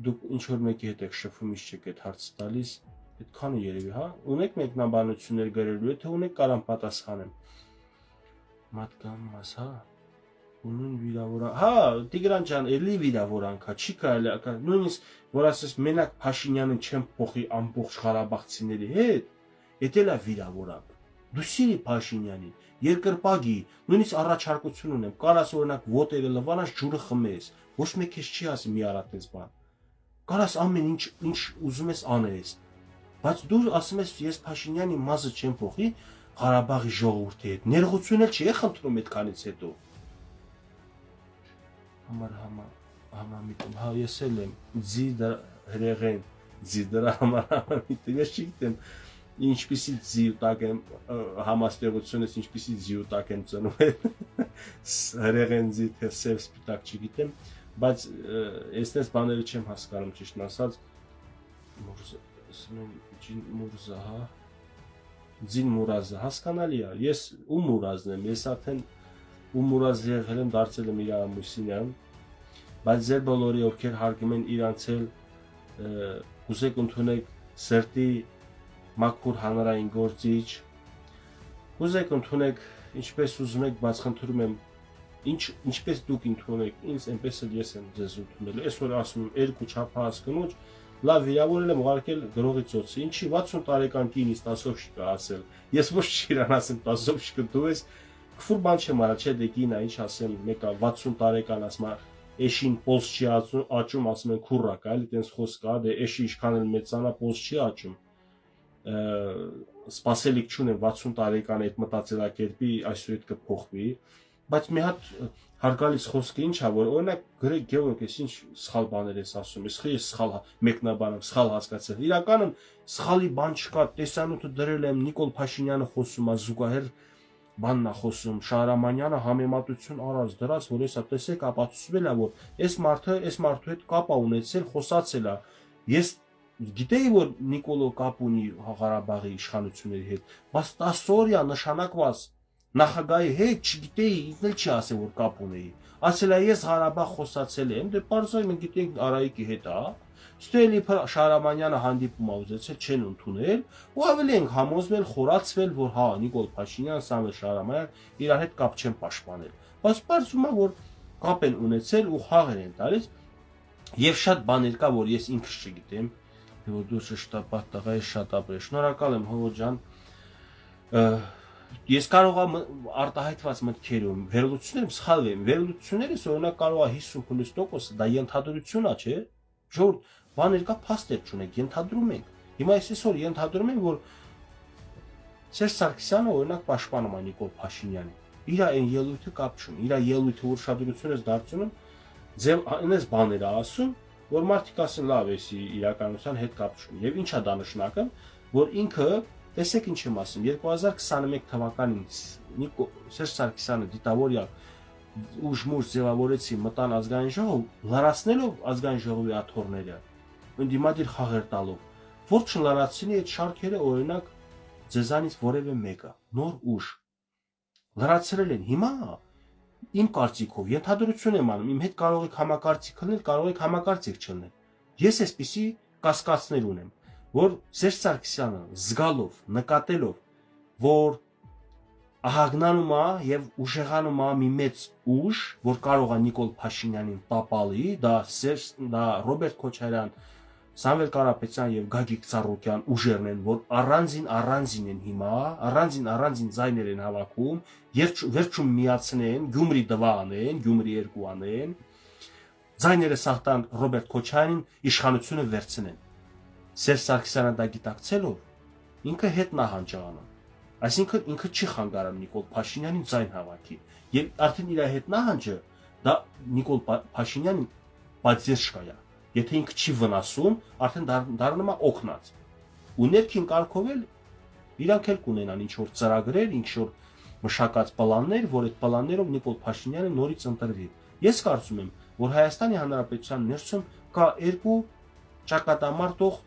դուք ինչ որ մեկի հետ եք շփվում, ինչ չեք այդ հարցը տալիս, այդքանը երևի, հա, ունեք մեկնաբանություններ գրելու, եթե ունեք կարամ պատասխանեմ։ Մատկամաս, հա, ունեն վիրավորան, հա, Տիգրան ջան, էլի վիրավորանք, հա, չի կարելի, նույնիսկ որ ասես մենակ Փաշինյանին չեմ փոխի ամբողջ ղարաբաղցիների հետ, դա էլ է վիրավորանք։ Դու սիրի Փաշինյանին, երկրպագի, նույնիսկ առաջարկություն ունեմ, կարաս օրինակ ոտերը լվանաս, ջուրը խմես, ոչ մեկ քեզ չի ասի մի արատես բան։ Կարաս ամեն ինչ ուզում ես անես։ Բայց դու ասում ես ես Փաշինյանի մազը չեմ փոխի Ղարաբաղի ժողովրդի հետ։ Ներողություն էլ չի խնդրում այդքանից հետո։ Համամիտում, հա ես էլ եմ, ձի հրեղեն, ձի դրա համամիտում, ես չգիտեմ ինչպիսի ձիուտակ եմ համաստեղությունից, ինչպիսի ձիուտակ եմ ծնում հրեղեն ձի, թե սև սպիտակ չգիտեմ, բայց այսպես բաները չեմ հասկանում ճիշտն ասած, Մուրզա, հա, ձին մուրազը, հասկանալի է, ես ու մուրազն եմ, ես արդեն ու մուրազ եղել եմ, դարձել եմ իր ամուսինը, բայց ձեր բոլորի ովքեր հարգում են իրանց էլ ուզեք ընդունեք սրտի մաքուր հանրային գործիչ, ուզեք ընդունեք ինչպես ուզում եք, բայց խնդրում եմ ինչպես դուք ընդունեք, ինձ այնպես էլ ես եմ ձեզ ընդունել, այսօր ասում եմ երկու չափահաս կնոջ, լավ վիրավորել եմ ուղարկել գրողի ծոցը, ինչի 60 տարեկան կինից տասովշիկը ասել, ես ոչ չիրան ասեմ տասովշիկը դու ես, քֆուր բան չեմ արա, չէ դե կինա ինչ ասեմ, մեկա 60 տարեկան ասում է, էշին պոս չի աճում, ասում են քուրակ, այլ տենց խոսք կա, դե էշի ինչքան էլ մեծանա պոս չի աճում, սպասելիք չունեմ 60 տարեկան այդ մտածելակերպի այսօր այդ կփոխվի, բայց մի հատ հարգալից խոսքը ինչ է, որ օրինակ գրեք Գևորգ, ես ինչ սխալ բաներ ես ասում, ես սխալ մեկնաբանում, սխալ հասկացել, իրականում սխալի բան չկա, տեսանյութը դրել եմ, Նիկոլ Փաշինյանը խոսում է, զուգահեռ բանն է խոսում, Շահրամանյանը համեմատություն արած դրած, որ հեսա տեսեք ապացուցվել է, որ այս մարդու հետ կապ է ունեցել, խոսացել է, ես գիտեի, որ Նիկոլո կապ ունի Ղարաբաղի իշխանությունների հետ, բայց 10 օրյա նշանակված նախագահի հետ չգիտեի, ինքն էլ չի ասել, որ կապ ունեի, ասել է ես Ղարաբաղ խոսացել եմ, դե պարզվի մենք գիտենք Արայիկի հետ է, ստելի Շահրամանյանը հանդիպում է ուզեցել, չեն ընդունել, ու ավելի ենք համոզվել, խորացվել, որ հա Նիկոլ Փաշինյան, Սամվել Շահրամանյան իրար հետ կապ չեն պաշտպանել, բայց պարզվում է, որ կապ են ունեցել ու խաղեր են տալիս, եւ շատ բաներ կա, որ ես ինքս չգիտեմ, որ դու շտապատ տղա ես շատ ապրես, շնորհակալ եմ Հովո ջան, ես կարող եմ արտահայտված մտքերում վերլուծություններում սխալվել եմ, վերլուծություններս օրինակ կարող է 50-50% դա ենթադրություն է, չէ՞, ժողովուրդ բաներ կա փաստեր չունենք, ենթադրում ենք, հիմա ես այսօր ենթադրում եմ, որ Սերժ Սարգսյանը օրինակ պաշտպանում է Նիկոլ Փաշինյանին, իր այն ելույթը կապ չունի, իր ելույթը ուշադրություն ես դարձնում, ձև այնպես բաներ է ասում, որ մարդիկ ասեն լավ էս իրականության հետ կապ չունի, եւ ինչա դա նշանակում, որ ինքը տեսեք ինչ եմ ասում, 2021 թվականին Սերժ Սարգսյանը դիտավորյալ ուժմուժ ձևավորեցի մտան ազգային ժողով, լարացնելով ազգային ժողովի աթոռները, ընդդիմադիր խաղեր տալով, որ չլարացնի այդ շարքերը օրինակ ձեզանից որևէ մեկը, նոր ուժ լրացրել են, հիմա Իմ կարծիքով ենթադրություն եմ անում, իմ հետ կարող եք համակարծիք լինել, կարող եք համակարծիք չլինել։ Ես այսպիսի կասկածներ ունեմ, որ Սերժ Սարգսյանը զգալով, նկատելով, որ ահագնանում է եւ ուժեղանում է մի մեծ ուժ, որ կարող է Նիկոլ Փաշինյանին տապալի, դա Ռոբերտ Քոչարյան, Սամվել Կարապետյան եւ Գագիկ Ծառուկյան ուժերն են, որ առանձին են հիմա, առանձին ձայներ են հավաքում, վերջում միացնեն, Գյումրի դվա անեն, Գյումրի 2 անեն, ձայները սախտան Ռոբերտ Քոչարյանին իշխանությունը վերցնեն։ Սերժ Սարգսյանը դա գիտակցելով ինքը հետ նահանջանա։ Այսինքն ինքը չի խանգարում Նիկոլ Փաշինյանին ձայն հավաքի։ Եվ արդեն իր հետ նահանջը դա Նիկոլ Փաշինյանին պատժեշկա է։ Եթե ինքը չի վնասում, արդեն դառնում է օգնած։ Ու ներքին կարգով էլ իրանք էլ կունենան ինչ որ ծրագրեր, ինչ որ մշակած պլաններ, որ այդ պլաններով Նիկոլ Փաշինյանը նորից ընտրվի։ Ես կարծում եմ, որ Հայաստանի Հանրապետության ներսում կա երկու ճակատամարտող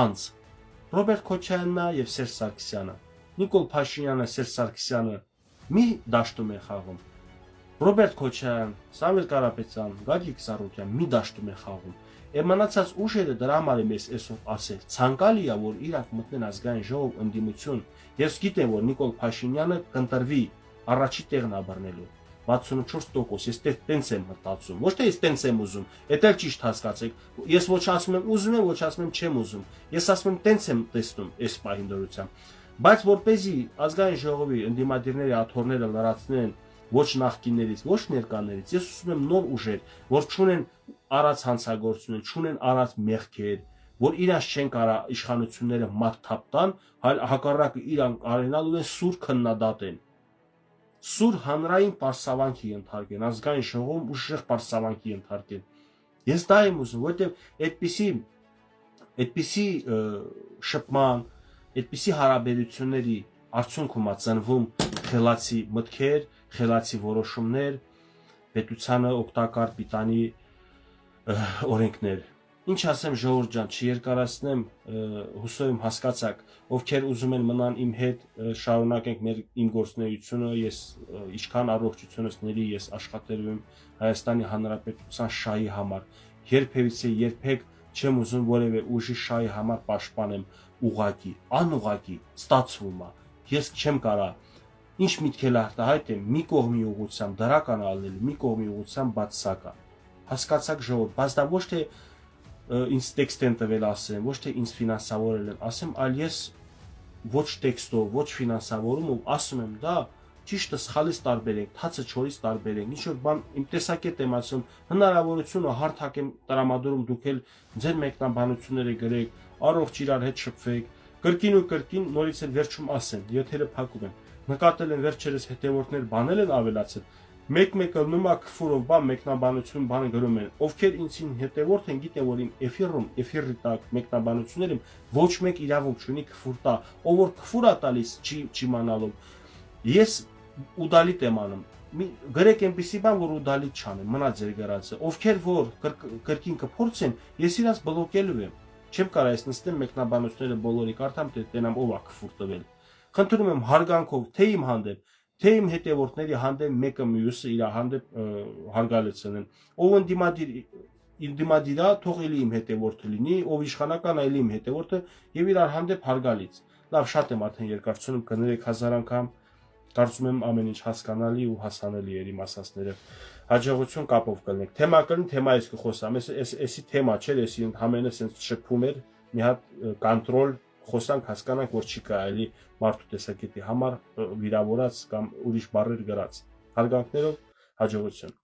անձ՝ Ռոբերտ Քոչարյանն եւ Սերժ Սարգսյանը։ Նիկոլ Փաշինյանը, Սերժ Սարգսյանը մի դաշտում են խաղում։ Ռոբերտ Քոչարյան, Սամվել Կարապետյան, Գագիկ Ծառուկյան մի դաշտում են խաղում։ Եվ մնացած ուժերը դրա համար եմ այսօր ասել, ցանկալի է, որ իրանք մտնեն ազգային ժողով ընդդիմություն։ Ես գիտեմ, որ Նիկոլ Փաշինյանը կընտրվի առաջի տեղն աբռնելու 64%, ես տենց եմ մտածում, ոչ թե ես տենց եմ ուզում, դա էլ ճիշտ հասկացեք, ես ոչ ասում եմ ուզում եմ, ոչ ասում եմ չեմ ուզում, ես ասում եմ տենց եմ տեսնում այս պահին դրությամբ, բայց որպեսզի ազգային ժողովի ընդդիմադիրների աթոռները լրացնեն ոչ նախկիններից, ոչ ներկաներից, ես ուզում եմ նոր ուժեր, որ չունեն առած հանցագործություն, չունեն առած մեղքեր, որ իրանց չեն կարա իշխանությունները մատ թափ տան, հակառակը իրանք արենալու են սուր քննադատեն։ Սուր հանրային պարսավանքի ենթարկեն, ազգային ժողովում ուժեղ պարսավանքի ենթարկեն։ Ես դա եմ ուզում, որովհետև այդպիսի շփման, այդպիսի հարաբերությունների արդյունքում է ծնվում խելացի մտքեր, խելացի որոշումներ, պետությանը օգտակար պիտանի օրենքներ։ Ինչ ասեմ ժողովուրդ ջան, չերկարացնեմ, հուսով եմ հասկացաք, ովքեր ուզում են մնան իմ հետ, շարունակենք իմ գործունեությունը, ես ինչքան առողջությունս ների, ես աշխատելու եմ Հայաստանի Հանրապետության շահի համար։ Երբեք չեմ ուզում որևէ ուժի շահի համար պաշտպանեմ ուղակի, անուղակի, ստացվում է։ Ես չեմ կարա ինչ միտք էլ արտահայտեմ մի կողմի ուղղությամբ դրական ալնել, մի կողմի ուղղությամբ բացասական։ Հասկացաք ժողովուրդ, բայց դա ոչ թե ինձ տեքստ են տվել ասեմ, ոչ թե ինձ ֆինանսավորել են ասեմ, այլ ես ոչ տեքստով, ոչ ֆինանսավորումով ասում եմ դա ճիշտը սխալից տարբերենք, թացը չորից տարբերենք, ինչ որ բան իմ տեսակետ եմ ասում, հնարավորությունը հարթակ եմ տրամադրում, դուք էլ ձեր մեկնաբանությունները գրեք, առողջ իրար հետ շփվեք, կրկին ու կրկին նորից էլ վերջում ասեմ, եթերը փակում եմ, նկատել են վերջերս հետևորդներ բանել են ավելացել, մեկ-մեկը նույնա քֆուրով բան մեկնաբանություն բան գրում են, ովքեր ինձին հետևորդ են, գիտեն որ իմ էֆիրի տակ մեկնաբանություններում ոչ մեկ իրավունք չունի քֆուր տա, ով որ քֆուր է տալիս չիմանալով, ես ուդալիտ եմ անում, գրեք այնպիսի բան, որ ուդալիտ չանեմ, մնա ձեր գրածը, ովքեր որ կրկին կփորձեն, ես իրաց բլոկելու եմ, չեմ կարող ես նստեմ մեկնաբանությունները բոլորի կարդամ, տենամ ով է քֆուր տվել, խնդրում եմ հարգանքով, թե իմ հանդեպ, թե իմ հետևորդների հանդեպ մեկը մյուսը իր հանդեպ հարգալեցնեն, ով ընդդիմադիր է, թող էլի իմ հետևորդը լինի, ով իշխանական է, էլի իմ հետևորդը եւ իրար հանդեպ հարգալից։ Լավ, շատ եմ արդեն երկարացնում, կներեք 1000 անգամ, կարծում եմ ամեն ինչ հասկանալի ու հասանելի էր իմ ասածները։ Հաջողություն կապով կլինեք։ Թեմա կլինի, թեմայից կխոսամ, էսի թեմա չէր, էսի համենը sense շփում էր, մի հատ կոնտրոլ խոսանք, հասկանանք, որ չի կարելի մարդու տեսակետի համար վիրավորած կամ ուրիշ բառեր գրած։ Հարգանքներով, հաջողություն։